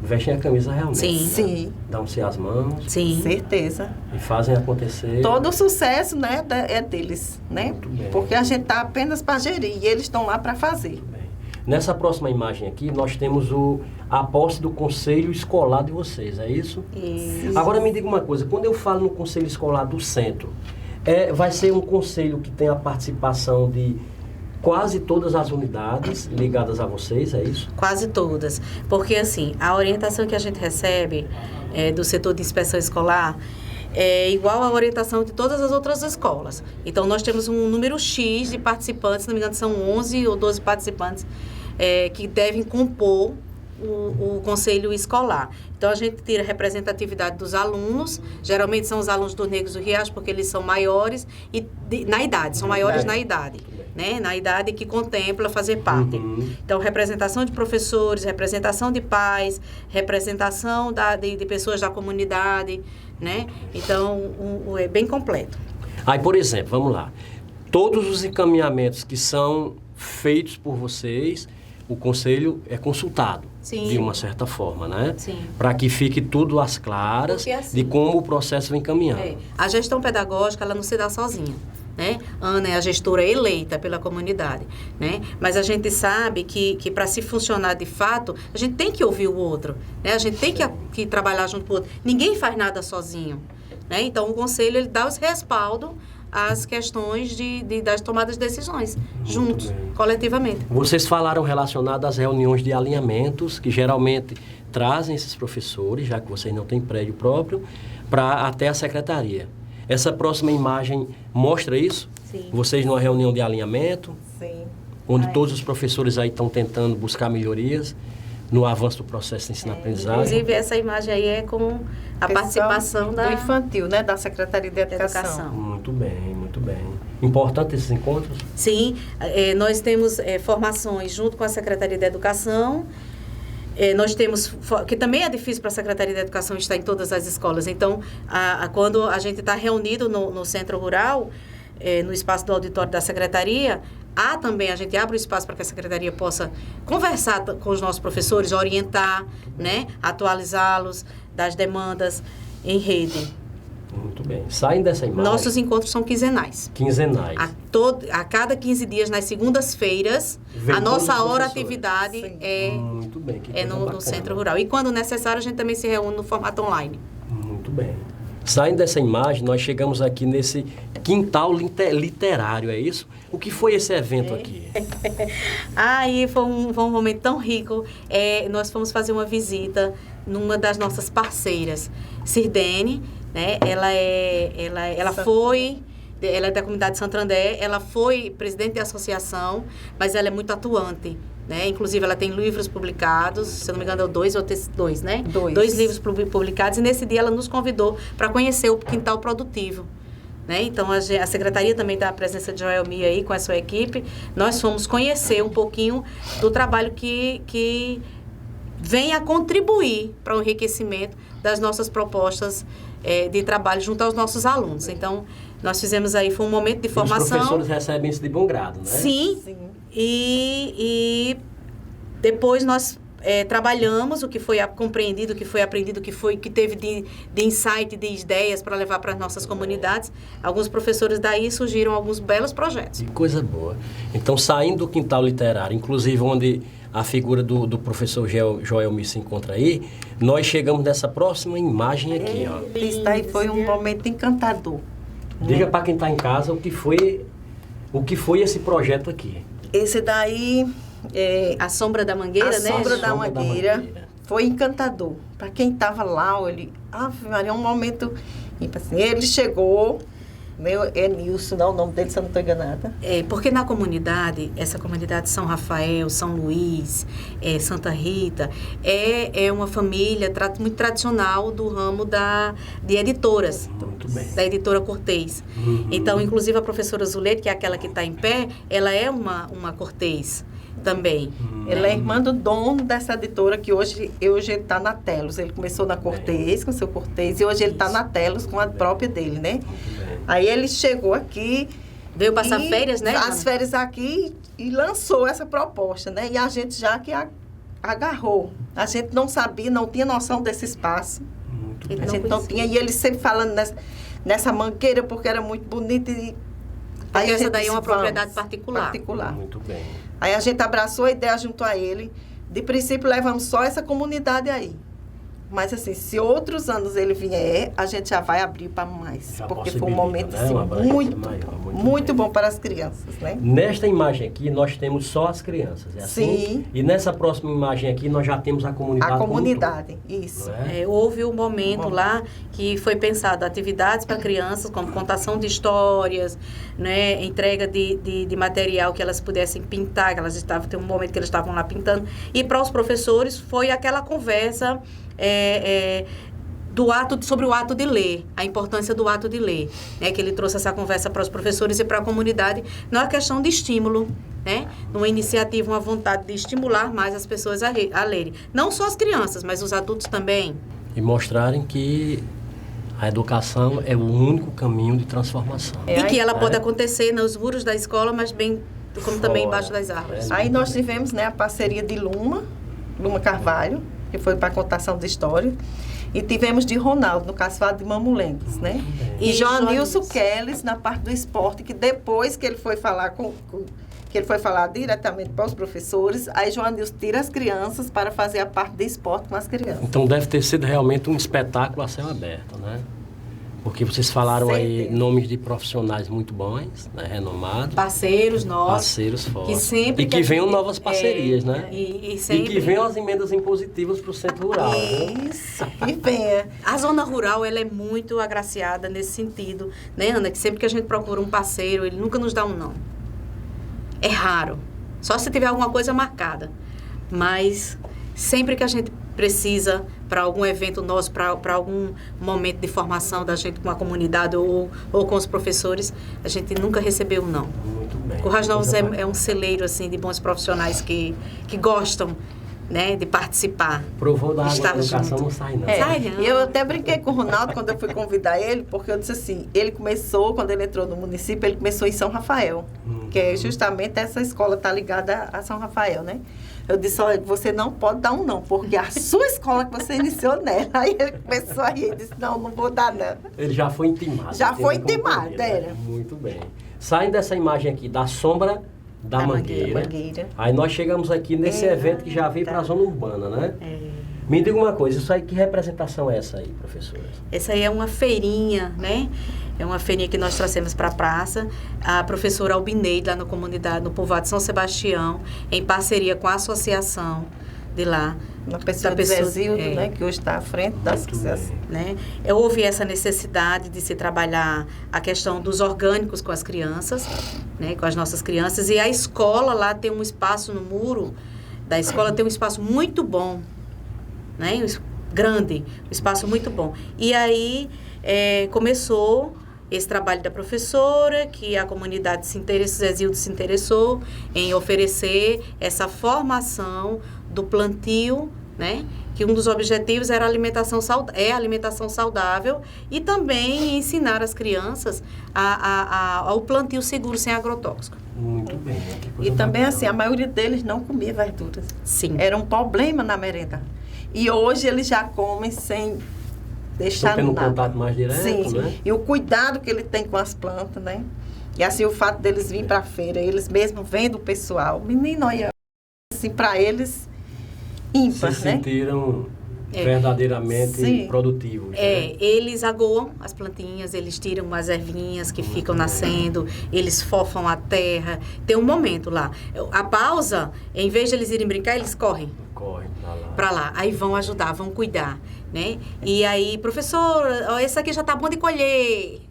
vestem a camisa realmente. Sim. Sim. Dão-se as mãos. Sim. Certeza. E fazem acontecer. Todo o sucesso, né, é deles, né? Muito bem. Porque a gente está apenas para gerir e eles estão lá para fazer. Muito bem. Nessa próxima imagem aqui, nós temos a posse do conselho escolar de vocês, é isso? Isso. Agora me diga uma coisa, quando eu falo no conselho escolar do centro, vai ser um conselho que tem a participação de quase todas as unidades ligadas a vocês, é isso? Quase todas. Porque, assim, a orientação que a gente recebe do setor de inspeção escolar é igual à orientação de todas as outras escolas. Então, nós temos um número X de participantes, se não me engano, são 11 ou 12 participantes que devem compor o conselho escolar. Então, a gente tira a representatividade dos alunos, geralmente são os alunos do Negros do Riacho, porque eles são maiores e na idade, são maiores na idade, né? Na idade que contempla fazer parte. Uhum. Então, representação de professores, representação de pais, representação de pessoas da comunidade, né? Então, é bem completo. Aí, por exemplo, vamos lá, todos os encaminhamentos que são feitos por vocês, o conselho é consultado, Sim. de uma certa forma, né? Sim. Para que fique tudo às claras Porque, assim, de como o processo vem caminhando. A gestão pedagógica, ela não se dá sozinha, né? Ana é a gestora eleita pela comunidade, né? Mas a gente sabe que para se funcionar de fato, a gente tem que ouvir o outro, né? A gente tem que trabalhar junto com o outro. Ninguém faz nada sozinho, né? Então, o conselho, ele dá os respaldo às questões das tomadas de decisões, juntos, bem. coletivamente. Vocês falaram relacionado às reuniões de alinhamentos, que geralmente trazem esses professores, já que vocês não têm prédio próprio, para até a secretaria. Essa próxima imagem mostra isso? Sim. Vocês numa reunião de alinhamento, Sim. onde todos os professores aí estão tentando buscar melhorias no avanço do processo de ensino-aprendizagem. Inclusive, essa imagem aí é com a participação do infantil, né, da Secretaria de Educação. Muito bem, muito bem. Importante esses encontros? Sim, nós temos formações junto com a Secretaria de Educação. Nós temos, que também é difícil para a Secretaria de Educação estar em todas as escolas. Então, quando a gente está reunido no Centro Rural, no espaço do auditório da Secretaria, a gente abre o espaço para que a Secretaria possa conversar com os nossos professores, orientar, né, atualizá-los das demandas em rede. Muito bem. Saem dessa imagem. Nossos encontros são quinzenais. Quinzenais. A cada 15 dias, nas segundas-feiras, Vem a nossa todos os hora professores. atividade Sim. Muito bem. Que coisa no bacana. Centro Rural. E quando necessário, a gente também se reúne no formato online. Muito bem. Saindo dessa imagem, nós chegamos aqui nesse quintal literário, é isso? O que foi esse evento aqui? Aí foi um momento tão rico. Nós fomos fazer uma visita numa das nossas parceiras, Sirdene, né? Ela é da comunidade de Santo André, ela foi presidente de associação, mas ela é muito atuante, né? Inclusive, ela tem livros publicados, se eu não me engano, dois, né? Dois livros publicados, e nesse dia ela nos convidou para conhecer o quintal produtivo, né? Então, a Secretaria também dá a presença de Joelmi aí com a sua equipe. Nós fomos conhecer um pouquinho do trabalho que vem a contribuir para o enriquecimento das nossas propostas de trabalho junto aos nossos alunos. Então, nós fizemos aí, foi um momento de formação. Os professores recebem isso de bom grado, né? Sim. Sim. E depois nós trabalhamos o que foi compreendido, o que foi aprendido, o que teve de insight, de ideias para levar para as nossas comunidades. Alguns professores daí surgiram alguns belos projetos. Que coisa boa. Então, saindo do quintal literário, inclusive onde a figura do professor Joelmi se encontra aí, nós chegamos nessa próxima imagem aqui, ó. Isso daí foi um momento encantador. Diga para quem está em casa o que foi esse projeto aqui. Esse daí A Sombra da Mangueira, A né? Sombra gente? da Sombra da Mangueira Mangueira. foi encantador. Para quem estava lá, ele, Ave Maria, um momento, assim, ele chegou, Nilson, não, o nome dele, se eu não estou enganada. Porque na comunidade, essa comunidade São Rafael, São Luís, Santa Rita, é uma família muito tradicional do ramo de editoras, Muito bem. da editora Cortês. Então, inclusive, a professora Zulete, que é aquela que está em pé, ela é uma Cortês também. Ela é irmã do dono dessa editora, que hoje ele está na Telos. Ele começou na Cortês, com o seu Cortês, e hoje ele está na Telos com a própria dele, né? Muito bem. Aí ele chegou aqui... Veio passar férias, né? As férias aqui e lançou essa proposta, né? E a gente já que agarrou. A gente não sabia, não tinha noção desse espaço. Muito E bem. A gente não tinha. E ele sempre falando nessa mangueira, porque era muito bonita. Aí a Essa gente daí é uma disse, propriedade vamos, particular. Muito bem. Aí a gente abraçou a ideia junto a ele. De princípio, levamos só essa comunidade aí. Mas, assim, se outros anos ele vier, a gente já vai abrir para mais. Já porque foi um possibilita, momento, né? assim, Uma abrangência muito, maior, muito bem. bom para as crianças, né? Nesta imagem aqui, nós temos só as crianças, é assim? Sim. E nessa próxima imagem aqui, nós já temos a comunidade. A como um comunidade, todo, isso. não é? Houve um momento lá que foi pensado atividades para crianças, como contação de histórias, né, entrega de material que elas pudessem pintar, que tem um momento que elas estavam lá pintando. E para os professores foi aquela conversa sobre o ato de ler, a importância do ato de ler, né, que ele trouxe essa conversa para os professores e para a comunidade. Não é questão de estímulo, né, uma iniciativa, uma vontade de estimular mais as pessoas a lerem. Não só as crianças, mas os adultos também. E mostrarem que a educação é o único caminho de transformação. E que ela né? pode acontecer nos muros da escola, mas bem como também embaixo das árvores. Aí nós tivemos, né, a parceria de Luma Carvalho, que foi para contação de história. E tivemos de Ronaldo, no Caçoado de Mamulengues, né? E Joanilson Kelles, na parte do esporte, que depois que ele foi falar que ele foi falar diretamente para os professores, aí Joanilson tira as crianças para fazer a parte de esporte com as crianças. Então deve ter sido realmente um espetáculo a céu aberto, né? Porque vocês falaram aí Certeza. nomes de profissionais muito bons, né? Renomados. Parceiros nossos. Parceiros fortes. Que sempre e que que a venham gente- novas parcerias, né? E E sempre... que venham as emendas impositivas para o centro rural. Né? Isso, que venha. A zona rural, ela é muito agraciada nesse sentido, né, Ana? Que sempre que a gente procura um parceiro, ele nunca nos dá um não. É raro. Só se tiver alguma coisa marcada. Mas sempre que a gente precisa para algum evento nosso, para algum momento de formação da gente com a comunidade ou com os professores, a gente nunca recebeu um não. Muito bem. Currais Novos Coisa é um celeiro assim, de bons profissionais que gostam, né, de participar. Provou da água Estar da educação junto. não sai, não. Sai, não. E eu até brinquei com o Ronaldo quando eu fui convidar ele, porque eu disse assim, ele começou, quando ele entrou no município, ele começou em São Rafael, que é justamente essa escola está ligada a São Rafael, né? Eu disse, olha, você não pode dar um não, porque a sua escola que você iniciou nela. Aí ele começou a rir, ele disse, não vou dar não. Ele já foi intimado. Já entende foi como intimado, poder, né? era. Muito bem. Saindo dessa imagem aqui da sombra da mangueira. Aí nós chegamos aqui nesse evento que já veio para a zona urbana, né? Me diga uma coisa, isso aí, que representação é essa aí, professora? Essa aí é uma feirinha, né? É uma feirinha que nós trouxemos para a praça. A professora Albineide, lá na comunidade, no povoado de São Sebastião, em parceria com a associação de lá. Uma pessoa do Zezildo, né, que hoje está à frente da associação. Né? Houve essa necessidade de se trabalhar a questão dos orgânicos com as crianças, né, com as nossas crianças. E a escola lá tem um espaço no muro da escola, tem um espaço muito bom, né, grande, um espaço muito bom. E aí começou esse trabalho da professora, que a comunidade Zezildo se interessou em oferecer essa formação do plantio, né? Que um dos objetivos era a alimentação saudável e também ensinar as crianças ao plantio seguro sem agrotóxico. Muito bem. E também assim, a maioria deles não comia verduras. Sim. Era um problema na merenda. E hoje eles já comem sem deixar tendo nada. contato mais direto, Sim. né? E o cuidado que ele tem com as plantas, né? E assim, o fato deles virem para a feira, eles mesmos vendo o pessoal, menino, olha, assim, para eles, ímpar, Se né? sentiram verdadeiramente produtivos. Né? Eles agoam as plantinhas, eles tiram as ervinhas que ficam nascendo, eles fofam a terra. Tem um momento lá. A pausa, em vez de eles irem brincar, eles correm. Correm para lá. Aí vão ajudar, vão cuidar, né? E aí, professor, esse aqui já tá bom de colher.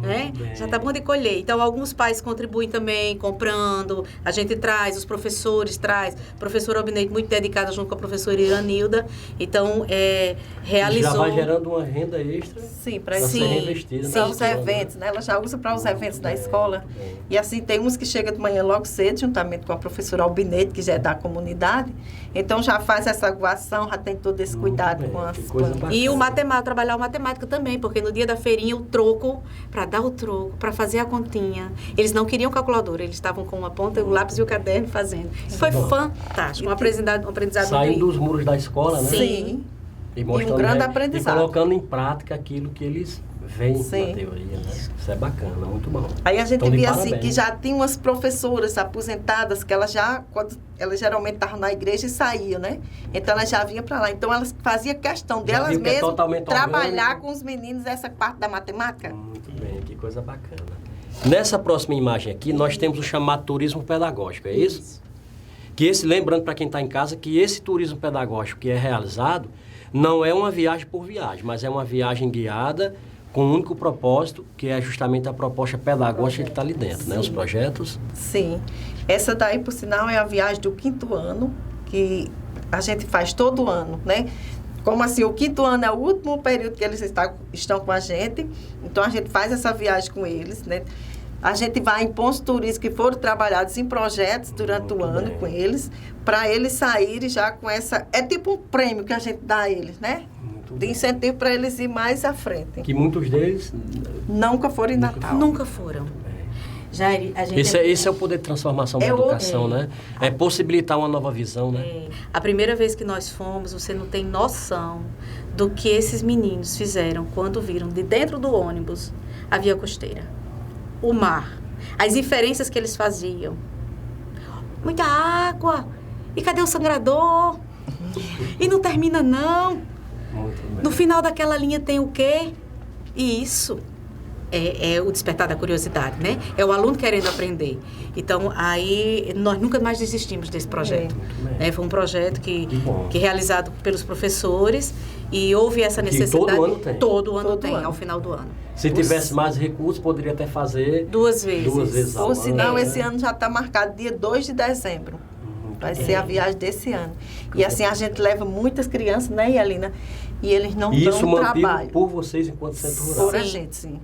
Né? Já está bom de colher. Então, alguns pais contribuem também, comprando. A gente traz, os professores traz. Professora Albineide, muito dedicada junto com a professora Iranilda. Então, realizou... Já vai gerando uma renda extra. Sim, para ser reinvestida. Para os eventos, né? Ela já usa para os eventos da escola. E assim, tem uns que chegam de manhã logo cedo, juntamente com a professora Albineide, que já é da comunidade. Então, já faz essa aguação, já tem todo esse cuidado com as plantas. E trabalhar o matemática também, porque no dia da feirinha, o troco... para dar o troco, para fazer a continha. Eles não queriam calculadora, eles estavam com uma ponta, o lápis e o caderno fazendo. Foi fantástico, um aprendizado saindo dos muros da escola, né? Sim. E mostrando, um grande aprendizado. E colocando em prática aquilo que eles veem na teoria, né? Isso é bacana, muito bom. Aí a gente via assim, que já tinha umas professoras aposentadas, que elas já, quando elas geralmente estavam na igreja e saíam, né? Então elas já vinham para lá. Então elas faziam questão delas mesmas trabalhar com os meninos essa parte da matemática. Muito bem, que coisa bacana. Nessa próxima imagem aqui, nós temos o chamado turismo pedagógico, é isso? Lembrando para quem está em casa, que esse turismo pedagógico que é realizado não é uma viagem por viagem, mas é uma viagem guiada com um único propósito, que é justamente a proposta pedagógica que está ali dentro, né? Os projetos. Sim. Essa daí, por sinal, é a viagem do 5º ano, que a gente faz todo ano, né? Como assim, o 5º ano é o último período que eles estão com a gente, então a gente faz essa viagem com eles, né? A gente vai em pontos turísticos que foram trabalhados em projetos durante o ano com eles, para eles saírem já com essa... É tipo um prêmio que a gente dá a eles, né? De incentivo para eles ir mais à frente. Que muitos deles... Nunca foram em Natal. Nunca foram. Jair, esse é o poder de transformação da educação, né? É possibilitar uma nova visão, né? A primeira vez que nós fomos, você não tem noção do que esses meninos fizeram quando viram de dentro do ônibus a via costeira, o mar, as inferências que eles faziam. Muita água. E cadê o sangrador? E não termina, não. No final daquela linha tem o quê? E isso é o despertar da curiosidade, né? É o aluno querendo aprender. Então, aí, nós nunca mais desistimos desse projeto. Foi um projeto que realizado pelos professores e houve essa necessidade. Todo ano tem. Todo ano tem, ao final do ano. Se tivesse mais recursos, poderia até fazer... Duas vezes ao ano. Ou senão, esse ano já está marcado dia 2 de dezembro. Vai ser a viagem desse ano. E assim, a gente leva muitas crianças, né, Yelina? E eles não dão trabalho. Isso por vocês enquanto centro rural. Por a gente, sim.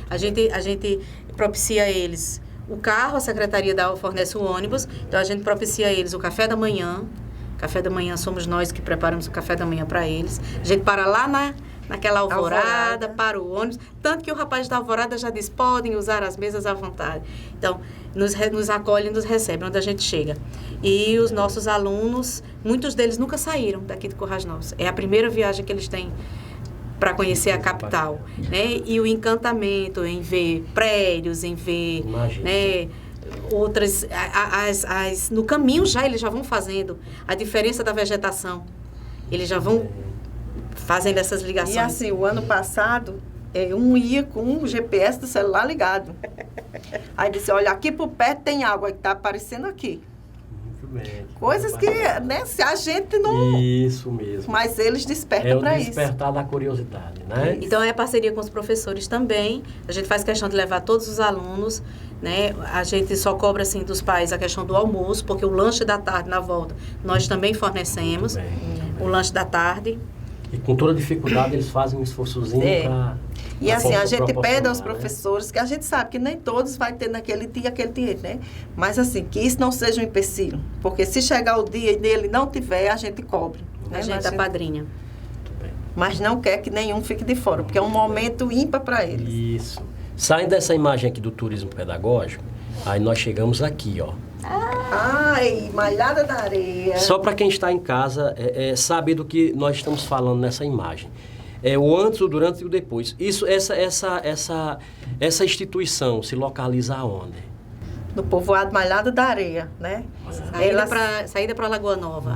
A gente propicia a eles o carro, a secretaria fornece o ônibus, então a gente propicia a eles o café da manhã. Café da manhã somos nós que preparamos o café da manhã para eles. A gente para lá naquela alvorada, para o ônibus. Tanto que o rapaz da alvorada já diz, podem usar as mesas à vontade. Então, nos acolhe e nos recebe, onde a gente chega. E os nossos alunos, muitos deles nunca saíram daqui de Currais Novos. É a primeira viagem que eles têm para conhecer a capital. Né? E o encantamento em ver prédios, em ver... Né, outras... no caminho eles já vão fazendo a diferença da vegetação. Eles já vão fazendo essas ligações. E assim, o ano passado, um ia com o GPS do celular ligado. Aí disse, olha, aqui por perto tem água que está aparecendo aqui. Muito bem. Coisas que, né, se a gente não... Isso mesmo. Mas eles despertam para isso. É o despertar da curiosidade, né? Então, é parceria com os professores também. A gente faz questão de levar todos os alunos, né? A gente só cobra, assim, dos pais a questão do almoço, porque o lanche da tarde, na volta, nós também fornecemos. O lanche da tarde. E com toda dificuldade eles fazem um esforçozinho para... E assim, a gente pede aos professores, que a gente sabe que nem todos vai ter naquele dia aquele dinheiro, né? Mas assim, que isso não seja um empecilho. Porque se chegar o dia e ele não tiver, a gente cobre. A gente é padrinha. Mas não quer que nenhum fique de fora, porque é um momento ímpar para eles. Isso. Saindo dessa imagem aqui do turismo pedagógico, aí nós chegamos aqui, ó. Ai, malhada na areia. Só para quem está em casa saber do que nós estamos falando nessa imagem. O antes, o durante e o depois. Essa instituição se localiza aonde? no povoado Malhada da Areia, né? Saída para Lagoa Nova.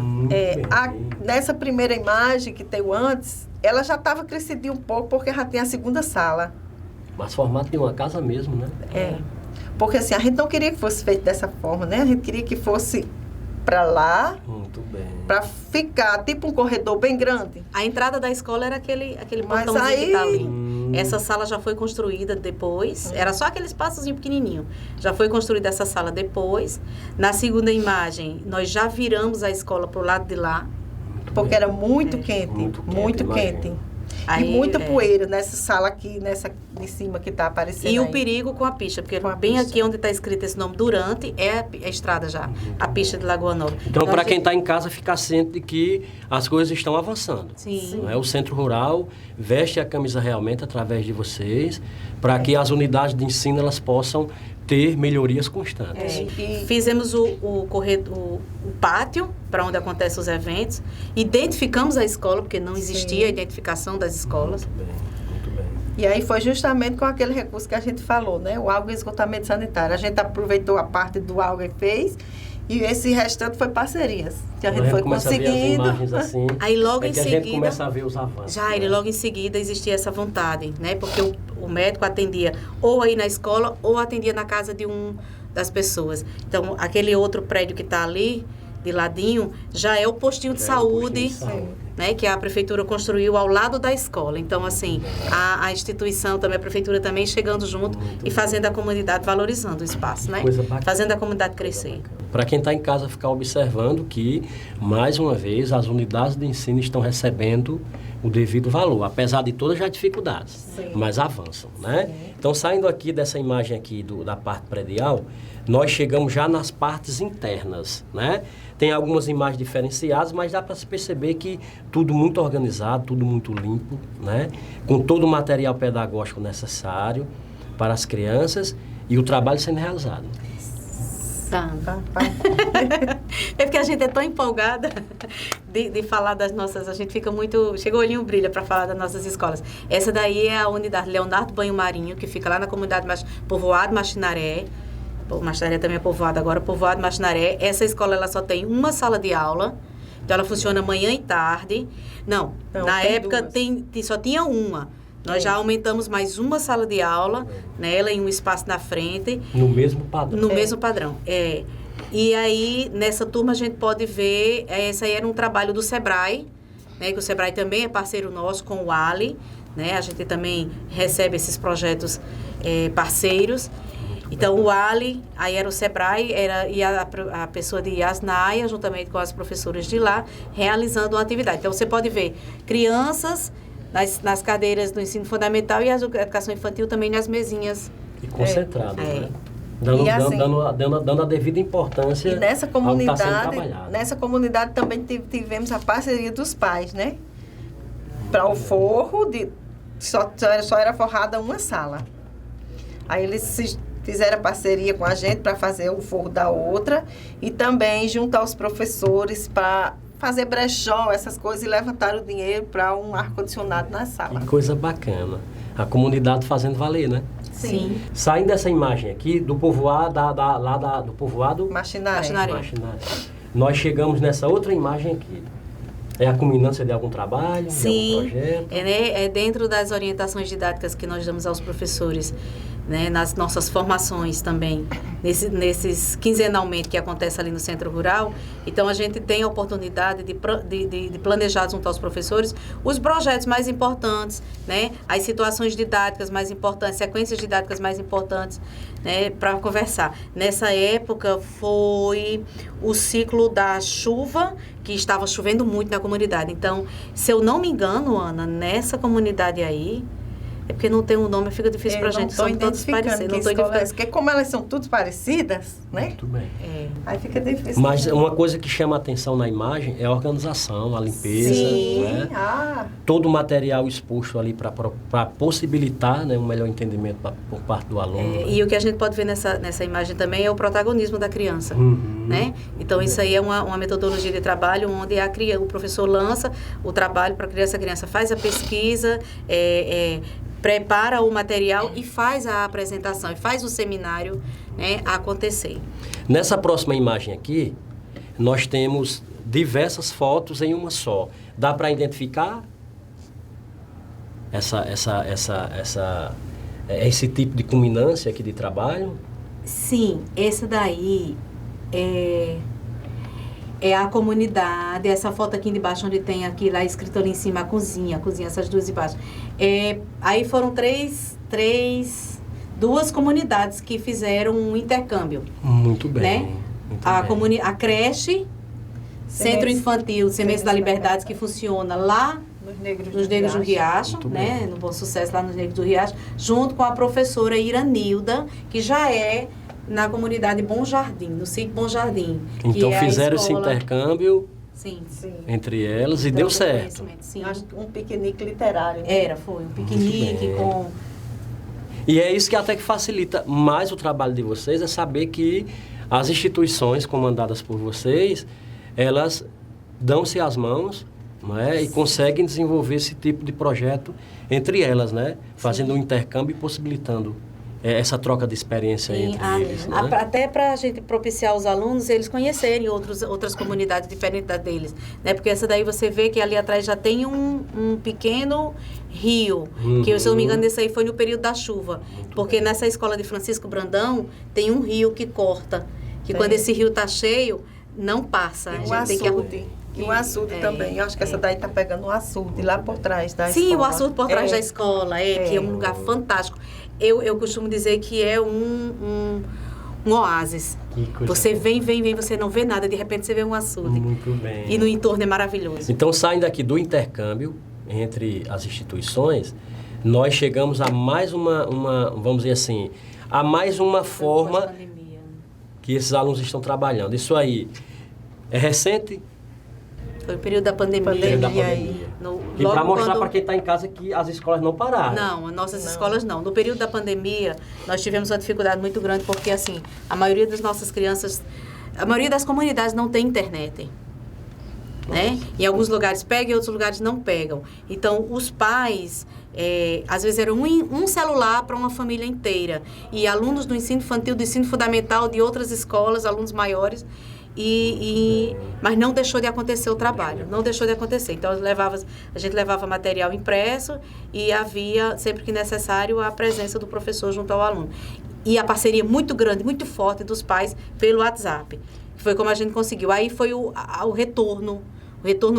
Nessa primeira imagem que tem o antes, ela já estava crescidinha um pouco, porque já tem a segunda sala. Mas formato de uma casa mesmo, né? Porque assim, a gente não queria que fosse feito dessa forma, né? A gente queria que fosse para lá, muito bem, para ficar tipo um corredor bem grande. A entrada da escola era aquele portãozinho que está ali. Essa sala já foi construída depois, era só aquele espaçozinho pequenininho. Já foi construída essa sala depois. Na segunda imagem, nós já viramos a escola para o lado de lá. Porque era muito quente, muito quente. Aí, e muita poeira nessa sala aqui, nessa de cima que está aparecendo. E o perigo com a pista, porque bem aqui onde está escrito esse nome Durante, é a estrada já, a pista de Lagoa Nova. Então, para quem está em casa, ficar ciente de que as coisas estão avançando. Sim. Não é? O Centro Rural veste a camisa realmente através de vocês, para que as unidades de ensino elas possam ter melhorias constantes. Fizemos o pátio, para onde acontecem os eventos, identificamos a escola, porque não existia a identificação das escolas. Muito bem, muito bem. E aí foi justamente com aquele recurso que a gente falou, né? O água e esgotamento sanitário. A gente aproveitou a parte do água e fez, e esse restante foi parcerias, que a gente foi conseguindo. Assim, aí logo em seguida seguida, a gente começa a ver os avanços. Logo em seguida existia essa vontade, né? Porque o médico atendia ou aí na escola ou atendia na casa de das pessoas. Então, aquele outro prédio que está ali, de ladinho, já é o postinho de saúde, né, que a prefeitura construiu ao lado da escola. Então, assim, a instituição também, a prefeitura também chegando junto e fazendo a comunidade, valorizando o espaço, né? Fazendo a comunidade crescer. Para quem está em casa, ficar observando que, mais uma vez, as unidades de ensino estão recebendo o devido valor, apesar de todas as dificuldades, mas avançam, né? Então, saindo aqui dessa imagem aqui da parte predial, nós chegamos já nas partes internas, né? Tem algumas imagens diferenciadas, mas dá para se perceber que tudo muito organizado, tudo muito limpo, né? Com todo o material pedagógico necessário para as crianças e o trabalho sendo realizado. É porque a gente é tão empolgada de falar das nossas, a gente fica muito, chega o olhinho brilha para falar das nossas escolas. Essa daí é a unidade Leonardo Banho Marinho, que fica lá na comunidade Povoado Machinaré. Machinaré também é povoado agora, Povoado Machinaré. Essa escola ela só tem uma sala de aula, então ela funciona manhã e tarde. Não na época só tinha uma. Nós já aumentamos mais uma sala de aula nela, em um espaço na frente. No mesmo padrão. No mesmo padrão, E aí, nessa turma, a gente pode ver, esse aí era um trabalho do Sebrae, né? Que o Sebrae também é parceiro nosso com o Ali, né? A gente também recebe esses projetos parceiros. Então, o Ali, aí era o Sebrae, e a pessoa de Yasnaia, juntamente com as professoras de lá, realizando uma atividade. Então, você pode ver crianças nas cadeiras do ensino fundamental e a educação infantil também nas mesinhas. E concentrado, né? Dando a devida importância. E nessa comunidade, ao que está sendo trabalhado. Nessa comunidade também tivemos a parceria dos pais, né? Para o forro, só era forrada uma sala. Aí eles fizeram parceria com a gente para fazer o forro da outra e também juntar os professores para fazer brechó, essas coisas, e levantar o dinheiro para um ar-condicionado na sala. Que coisa bacana. A comunidade fazendo valer, né? Sim. Saindo dessa imagem aqui, do povoado, do povoado... Machinaré. Nós chegamos nessa outra imagem aqui. É a culminância de algum trabalho, Sim, de algum projeto? É dentro das orientações didáticas que nós damos aos professores, né, nas nossas formações também, nesses quinzenalmente que acontece ali no Centro Rural. Então, a gente tem a oportunidade de planejar junto aos professores os projetos mais importantes, né, as situações didáticas mais importantes, sequências didáticas mais importantes, né, para conversar. Nessa época, foi o ciclo da chuva, que estava chovendo muito na comunidade. Então, se eu não me engano, Ana, nessa comunidade aí, é porque não tem um nome, fica difícil para a gente, são todos parecidos. Não estou identificando. Porque como elas são todas parecidas, né? Muito bem. Aí fica difícil. Mas uma coisa que chama a atenção na imagem é a organização, a limpeza. Sim. Né? Todo o material exposto ali para possibilitar, né, um melhor entendimento por parte do aluno. E o que a gente pode ver nessa imagem também é o protagonismo da criança. Né? Então, isso aí é uma metodologia de trabalho onde o professor lança o trabalho para a criança faz a pesquisa, prepara o material e faz a apresentação, e faz o seminário, né, acontecer. Nessa próxima imagem aqui, nós temos diversas fotos em uma só. Dá para identificar esse tipo de culminância aqui de trabalho? Sim, essa daí é a comunidade. Essa foto aqui de baixo, onde tem aqui lá escrito ali em cima a cozinha, essas duas de baixo. Aí foram duas comunidades que fizeram um intercâmbio. Muito bem. Né? A creche, Centro Infantil Sementes da Liberdade, que funciona lá nos Negros do Riacho, né? No Bom Sucesso, lá nos Negros do Riacho, junto com a professora Iranilda, que já é na comunidade Bom Jardim, no sítio Bom Jardim. Então fizeram esse intercâmbio sim. entre elas e deu certo. Sim. Acho que um piquenique literário. Né? Foi um piquenique com... E é isso que até que facilita mais o trabalho de vocês, é saber que as instituições comandadas por vocês, elas dão-se as mãos, né, e conseguem desenvolver esse tipo de projeto entre elas, né? Fazendo um intercâmbio e possibilitando essa troca de experiência entre eles. Né? Até para a gente propiciar os alunos, eles conhecerem outras comunidades diferentes da deles. Né? Porque essa daí você vê que ali atrás já tem um pequeno rio, que se eu não me engano esse aí foi no período da chuva. Porque nessa escola de Francisco Brandão tem um rio que corta, que quando esse rio está cheio, não passa. E o açude também. Eu acho que essa daí está pegando o açude lá por trás da escola. Sim, o açude por trás da escola, que é um lugar fantástico. Eu costumo dizer que é um oásis. Você vem, você não vê nada, de repente você vê um açude. Muito bem. E no entorno é maravilhoso. Então, saindo aqui do intercâmbio entre as instituições, nós chegamos a mais uma vamos dizer assim, a mais uma forma que esses alunos estão trabalhando. Isso aí é recente? Foi o período da pandemia. E para mostrar para quem está em casa que as escolas não pararam. Não, nossas escolas não. No período da pandemia, nós tivemos uma dificuldade muito grande porque, assim, a maioria das nossas crianças, a maioria das comunidades não tem internet. Né? Em alguns lugares pegam, em outros lugares não pegam. Então, os pais, às vezes era um celular para uma família inteira. E alunos do ensino infantil, do ensino fundamental, de outras escolas, alunos maiores... mas não deixou de acontecer o trabalho, não deixou de acontecer. Então, a gente levava material impresso e havia, sempre que necessário, a presença do professor junto ao aluno. E a parceria muito grande, muito forte dos pais pelo WhatsApp. Foi como a gente conseguiu. Aí foi o retorno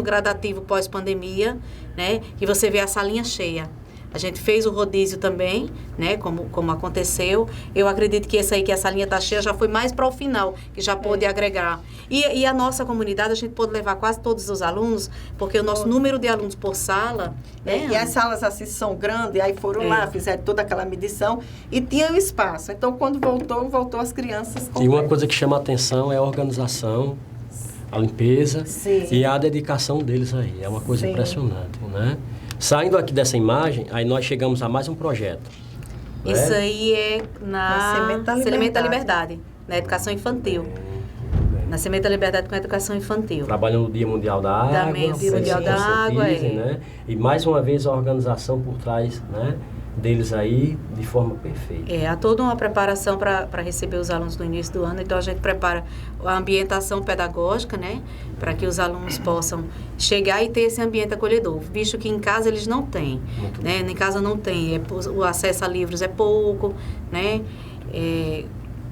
gradativo pós-pandemia, né? Que você vê a salinha cheia. A gente fez o rodízio também, né, como aconteceu. Eu acredito que essa linha está cheia, já foi mais para o final, que já pôde agregar. E a nossa comunidade, a gente pôde levar quase todos os alunos, porque o nosso número de alunos por sala... Né, e as salas assim são grandes, aí foram lá, fizeram toda aquela medição e tinha o espaço. Então, quando voltou as crianças... E uma coisa que chama a atenção é a organização, a limpeza e a dedicação deles aí. É uma coisa impressionante, né? Saindo aqui dessa imagem, aí nós chegamos a mais um projeto. Isso aí é na Semente da Liberdade, na educação infantil. Na Semente da Liberdade com a educação infantil. Trabalham no Dia Mundial da Água. Também, Dia Mundial da Água. Né? E mais uma vez a organização por trás, né, deles aí de forma perfeita. Há toda uma preparação para receber os alunos no início do ano. Então, a gente prepara a ambientação pedagógica, né? Para que os alunos possam chegar e ter esse ambiente acolhedor. Visto que em casa eles não têm, né? Em casa não tem. O acesso a livros é pouco, né?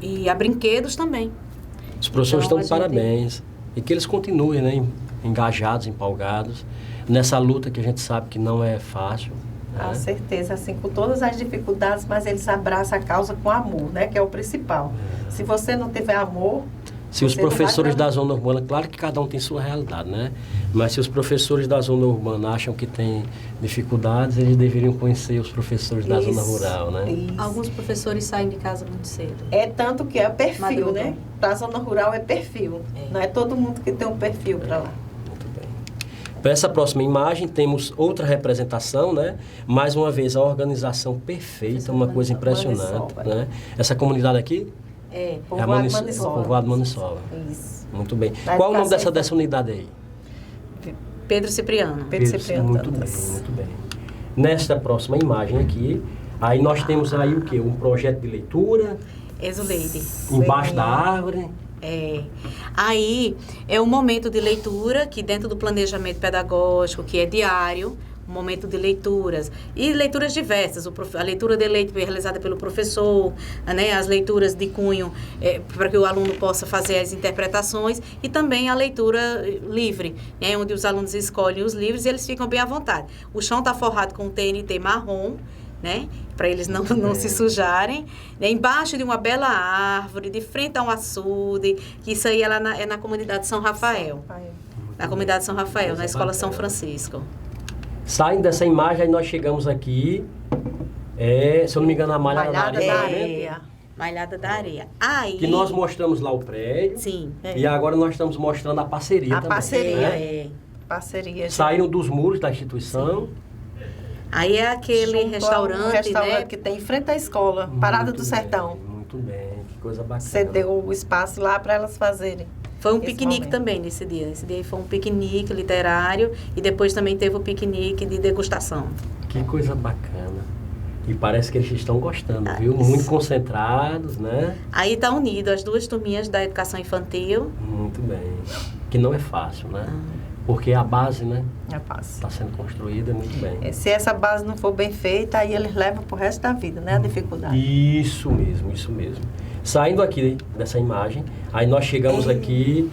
E a brinquedos também. Os professores estão de parabéns. E que eles continuem, né? Engajados, empolgados, nessa luta que a gente sabe que não é fácil. Com certeza, assim, com todas as dificuldades, mas eles abraçam a causa com amor, né? Que é o principal. Se você não tiver amor... Se os professores da zona urbana, claro que cada um tem sua realidade, né? Mas se os professores da zona urbana acham que tem dificuldades, eles deveriam conhecer os professores da zona rural, né? Alguns professores saem de casa muito cedo. É tanto que é perfil, né? Para a zona rural é perfil. Não é todo mundo que tem um perfil para lá. Para essa próxima imagem, temos outra representação, né? Mais uma vez, a organização perfeita, uma coisa impressionante, né? Essa comunidade aqui? Povoado Maniçoba. Povoado Maniçoba. Isso. Muito bem. Qual o nome dessa unidade aí? Pedro Cipriano. Muito bem, muito bem. Nesta próxima imagem aqui, aí nós temos aí o quê? Um projeto de leitura? Zuleide. Embaixo da árvore. Aí é um momento de leitura que dentro do planejamento pedagógico, que é diário, um momento de leituras. E leituras diversas. A leitura de leite realizada pelo professor, né, as leituras de cunho para que o aluno possa fazer as interpretações e também a leitura livre, né, onde os alunos escolhem os livros e eles ficam bem à vontade. O chão está forrado com TNT marrom, né, para eles não se sujarem, né, embaixo de uma bela árvore, de frente a um açude, que isso aí é na comunidade São Rafael. Na comunidade São Rafael, na Escola São Francisco. Saindo dessa imagem, aí nós chegamos aqui, se eu não me engano, a Malhada da Areia. Malhada da Areia. Aí, que nós mostramos lá o prédio. Sim. E agora nós estamos mostrando a parceria também. Parceria. Parceria. Saíram dos muros da instituição. Sim. Aí é aquele restaurante, né? Que tem em frente à escola, Parada do Sertão. Muito bem, que coisa bacana. Você deu o espaço lá para elas fazerem. Foi um piquenique também nesse dia. Esse dia foi um piquenique literário e depois também teve o piquenique de degustação. Que coisa bacana. E parece que eles estão gostando, viu? Muito concentrados, né? Aí está unido as duas turminhas da educação infantil. Muito bem. Que não é fácil, né? Porque a base, né? É fácil. Está sendo construída muito bem. Se essa base não for bem feita, aí eles levam para o resto da vida, né? A dificuldade. Isso mesmo, isso mesmo. Saindo aqui dessa imagem, aí nós chegamos aqui,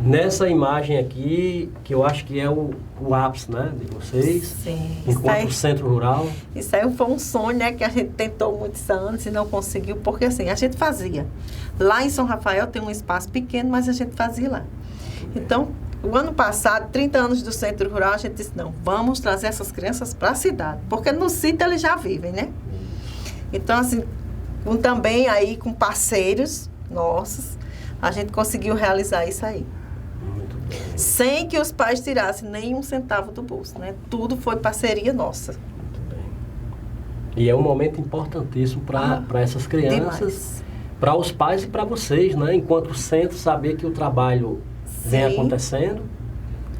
nessa imagem aqui, que eu acho que é o ápice, né, de vocês. Sim. Enquanto centro rural. Isso aí foi um sonho, né, que a gente tentou muitos anos e não conseguiu, porque assim, a gente fazia. Lá em São Rafael tem um espaço pequeno, mas a gente fazia lá. Então, o ano passado, 30 anos do centro rural, a gente disse, não, vamos trazer essas crianças para a cidade, porque no sítio eles já vivem, né? Então, assim, também aí com parceiros nossos, a gente conseguiu realizar isso aí. Muito bem. Sem que os pais tirassem nenhum centavo do bolso, né? Tudo foi parceria nossa. Muito bem. E é um momento importantíssimo para essas crianças, para os pais e para vocês, né? Enquanto centro, saber que o trabalho vem acontecendo,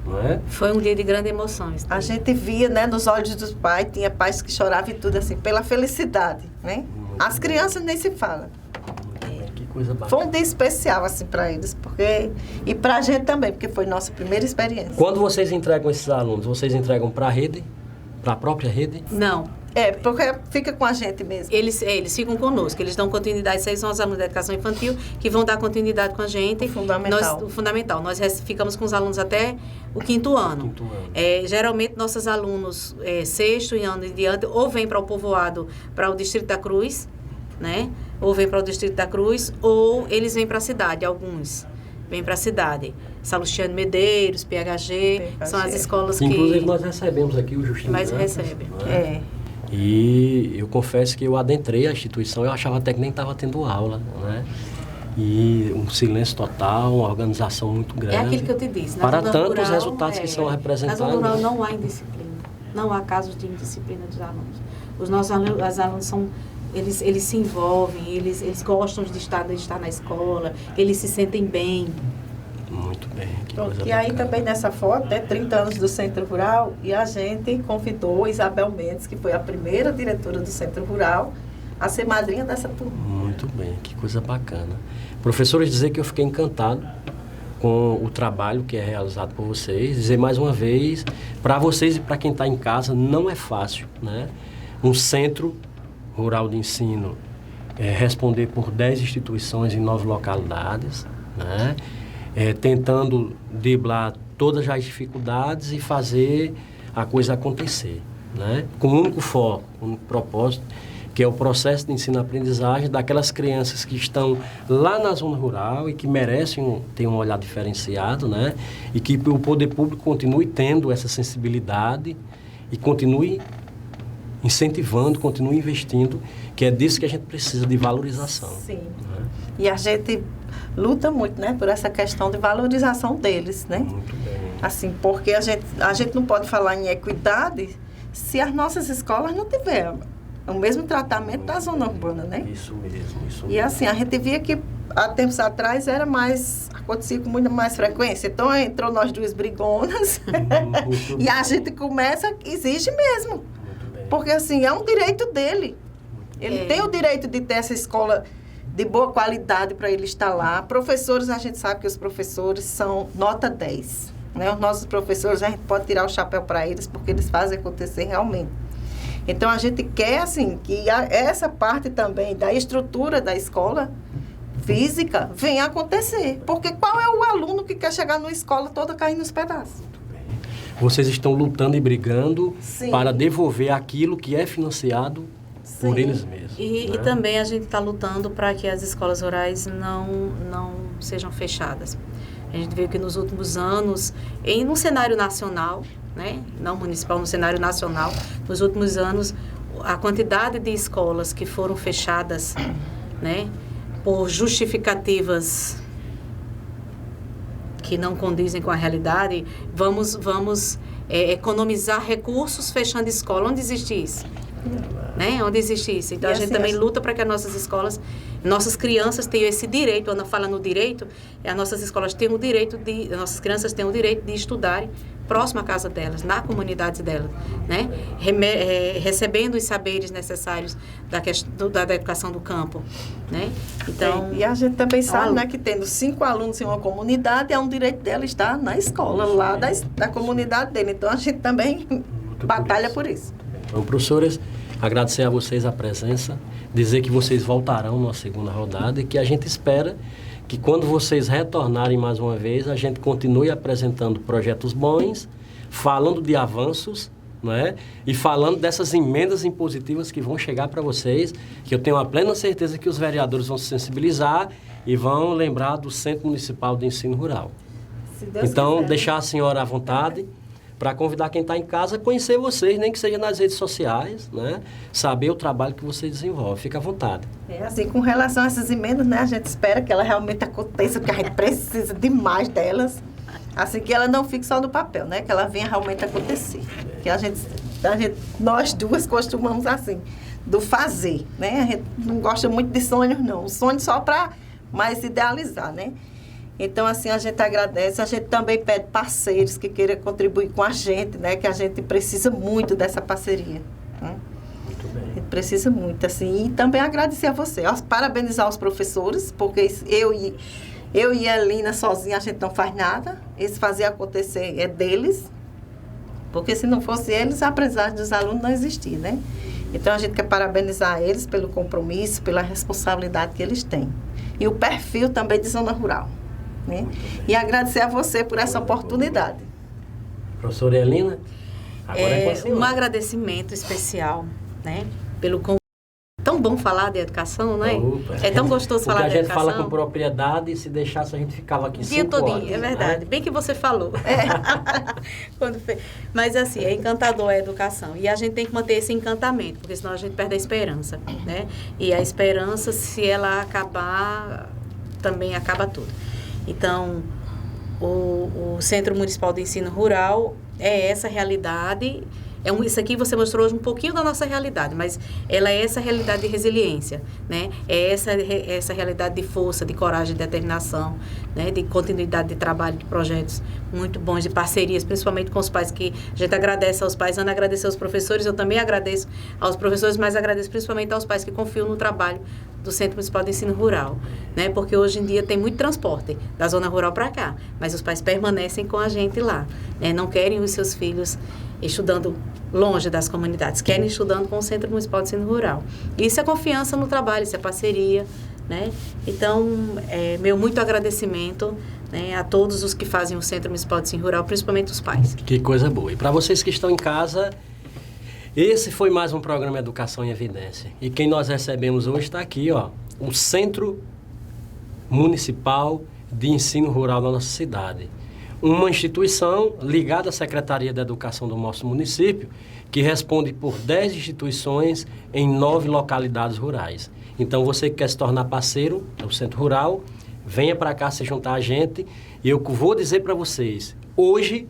não é? Foi um dia de grande emoção. A gente via, né, nos olhos dos pais, tinha pais que choravam e tudo assim, pela felicidade, né? As crianças nem se falam. Que coisa bacana. Foi um dia especial, assim, para eles, porque... E para a gente também, porque foi nossa primeira experiência. Quando vocês entregam esses alunos, vocês entregam para a rede? Para a própria rede? Não. Porque fica com a gente mesmo. Eles ficam conosco, eles dão continuidade. Esses são os alunos da educação infantil que vão dar continuidade com a gente. O fundamental. Nós ficamos com os alunos até o quinto ano. Geralmente, nossos alunos, sexto e ano em diante, ou vêm para o povoado, para o Distrito da Cruz, né? Ou vêm para o Distrito da Cruz, ou eles vêm para a cidade, alguns. Vêm para a cidade. Salustiano Medeiros, PHG, são as escolas que... Inclusive, nós recebemos aqui o Justino mais Dantas, recebe. E eu confesso que eu adentrei a instituição, eu achava até que nem estava tendo aula, né? E um silêncio total, uma organização muito grande. É aquilo que eu te disse. Para tantos resultados que são representados. Na zona rural não há indisciplina. Não há casos de indisciplina dos alunos. Os nossos alunos são... Eles se envolvem, eles gostam de estar na escola, eles se sentem bem. Muito bem. E aí também nessa foto, 30 anos do Centro Rural, e a gente convidou Isabel Mendes, que foi a primeira diretora do Centro Rural, a ser madrinha dessa turma. Muito bem, que coisa bacana. Professores, dizer que eu fiquei encantado com o trabalho que é realizado por vocês. Dizer mais uma vez, para vocês e para quem está em casa, não é fácil, né? Um centro rural de ensino responder por 10 instituições em 9 localidades, né? Tentando driblar todas as dificuldades e fazer a coisa acontecer, né? Com um único foco, um único propósito, que é o processo de ensino-aprendizagem daquelas crianças que estão lá na zona rural e que merecem ter um olhar diferenciado, né? E que o poder público continue tendo essa sensibilidade e continue incentivando, continue investindo, que é disso que a gente precisa, de valorização. Sim. Né? E a gente luta muito, né, por essa questão de valorização deles, né? Muito bem. Assim, porque a gente não pode falar em equidade se as nossas escolas não tiverem o mesmo tratamento da zona urbana, né? Isso mesmo, isso mesmo. E assim, a gente via que há tempos atrás acontecia com muita mais frequência. Então, entrou nós duas brigonas e a gente exige mesmo. Porque assim, é um direito dele. Ele tem o direito de ter essa escola de boa qualidade para ele estar lá. Professores, a gente sabe que os professores são nota 10. Né? Os nossos professores, a gente pode tirar o chapéu para eles, porque eles fazem acontecer realmente. Então, a gente quer, assim, que essa parte também da estrutura da escola física venha acontecer. Porque qual é o aluno que quer chegar numa escola toda caindo nos pedaços? Vocês estão lutando e brigando Sim. para devolver aquilo que é financiado por Sim. eles mesmos. E também a gente está lutando para que as escolas rurais não sejam fechadas. A gente viu que nos últimos anos, no cenário nacional, né, não municipal, no cenário nacional, nos últimos anos, a quantidade de escolas que foram fechadas, né, por justificativas que não condizem com a realidade, vamos economizar recursos fechando escola. Onde existe isso? Né? Onde existe isso? Então, E a gente assim, também luta para que as nossas escolas, nossas crianças tenham esse direito. Ana fala no direito, as nossas escolas têm o direito de, as nossas crianças têm o direito de estudarem próximo à casa delas, na comunidade delas, né? Recebendo os saberes necessários da educação do campo, né? Então, E a gente também sabe, né, que tendo 5 alunos em uma comunidade, é um direito dela estar na escola, lá da comunidade dele. Então, a gente também batalha por isso. Então, professores, agradecer a vocês a presença, dizer que vocês voltarão numa segunda rodada e que a gente espera que quando vocês retornarem mais uma vez, a gente continue apresentando projetos bons, falando de avanços, não é? E falando dessas emendas impositivas que vão chegar para vocês, que eu tenho a plena certeza que os vereadores vão se sensibilizar e vão lembrar do Centro Municipal de Ensino Rural. Se Deus Então, quiser. deixar a senhora à vontade para convidar quem está em casa a conhecer vocês, nem que seja nas redes sociais, né? Saber o trabalho que vocês desenvolvem. Fica à vontade. Assim, com relação a essas emendas, né, a gente espera que ela realmente aconteça, porque a gente precisa demais delas. Assim, que ela não fique só no papel, né? Que ela venha realmente acontecer. Que nós duas costumamos assim, do fazer, né? A gente não gosta muito de sonhos, não. O sonho só para mais idealizar, né? Então, assim, a gente agradece. A gente também pede parceiros que queiram contribuir com a gente, né? Que a gente precisa muito dessa parceria, né? Muito bem. A gente precisa muito, assim. E também agradecer a você. Parabenizar os professores, porque eu e a Elina sozinha, a gente não faz nada. Esse fazer acontecer é deles. Porque se não fosse eles, a aprendizagem dos alunos não existia, né? Então, a gente quer parabenizar eles pelo compromisso, pela responsabilidade que eles têm. E o perfil também de zona rural. Né? E agradecer a você por essa oportunidade. Professora Elina, agora é com a um senhora. agradecimento especial, né? Pelo convite. Tão bom falar de educação, não é? Opa. É tão gostoso falar de Porque a gente educação. fala com propriedade e se deixasse a gente ficava aqui O dia 5 todinho, horas. é verdade. Né? Bem que você falou. Mas assim, é encantador a educação. E a gente tem que manter esse encantamento, porque senão a gente perde a esperança, né? E a esperança, se ela acabar, também acaba tudo. Então, o Centro Municipal de Ensino Rural é essa realidade. Isso aqui você mostrou hoje um pouquinho da nossa realidade, mas ela é essa realidade de resiliência, né? É essa realidade de força, de coragem, de determinação, né? De continuidade de trabalho, de projetos muito bons, de parcerias, principalmente com os pais, que a gente agradece aos pais. Ana agradece aos professores, eu também agradeço aos professores, mas agradeço principalmente aos pais que confiam no trabalho do Centro Municipal de Ensino Rural, né? Porque hoje em dia tem muito transporte da zona rural para cá, mas os pais permanecem com a gente lá, né? Não querem os seus filhos estudando longe das comunidades, querem estudando com o Centro Municipal de Ensino Rural. Isso é confiança no trabalho, isso é parceria, né? Então, meu muito agradecimento, né, a todos os que fazem o Centro Municipal de Ensino Rural, principalmente os pais. Que coisa boa. E para vocês que estão em casa, esse foi mais um programa Educação em Evidência. E quem nós recebemos hoje está aqui, ó, o Centro Municipal de Ensino Rural da nossa cidade. Uma instituição ligada à Secretaria da Educação do nosso município, que responde por 10 instituições em 9 localidades rurais. Então, você que quer se tornar parceiro do Centro Rural, venha para cá se juntar a gente. E eu vou dizer para vocês, hoje,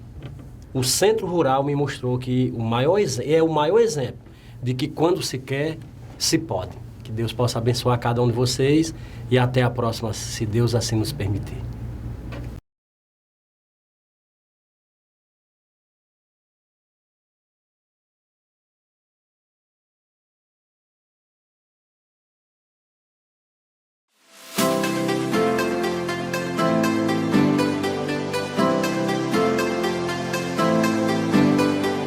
o Centro Rural me mostrou que o maior exemplo de que quando se quer, se pode. Que Deus possa abençoar cada um de vocês e até a próxima, se Deus assim nos permitir.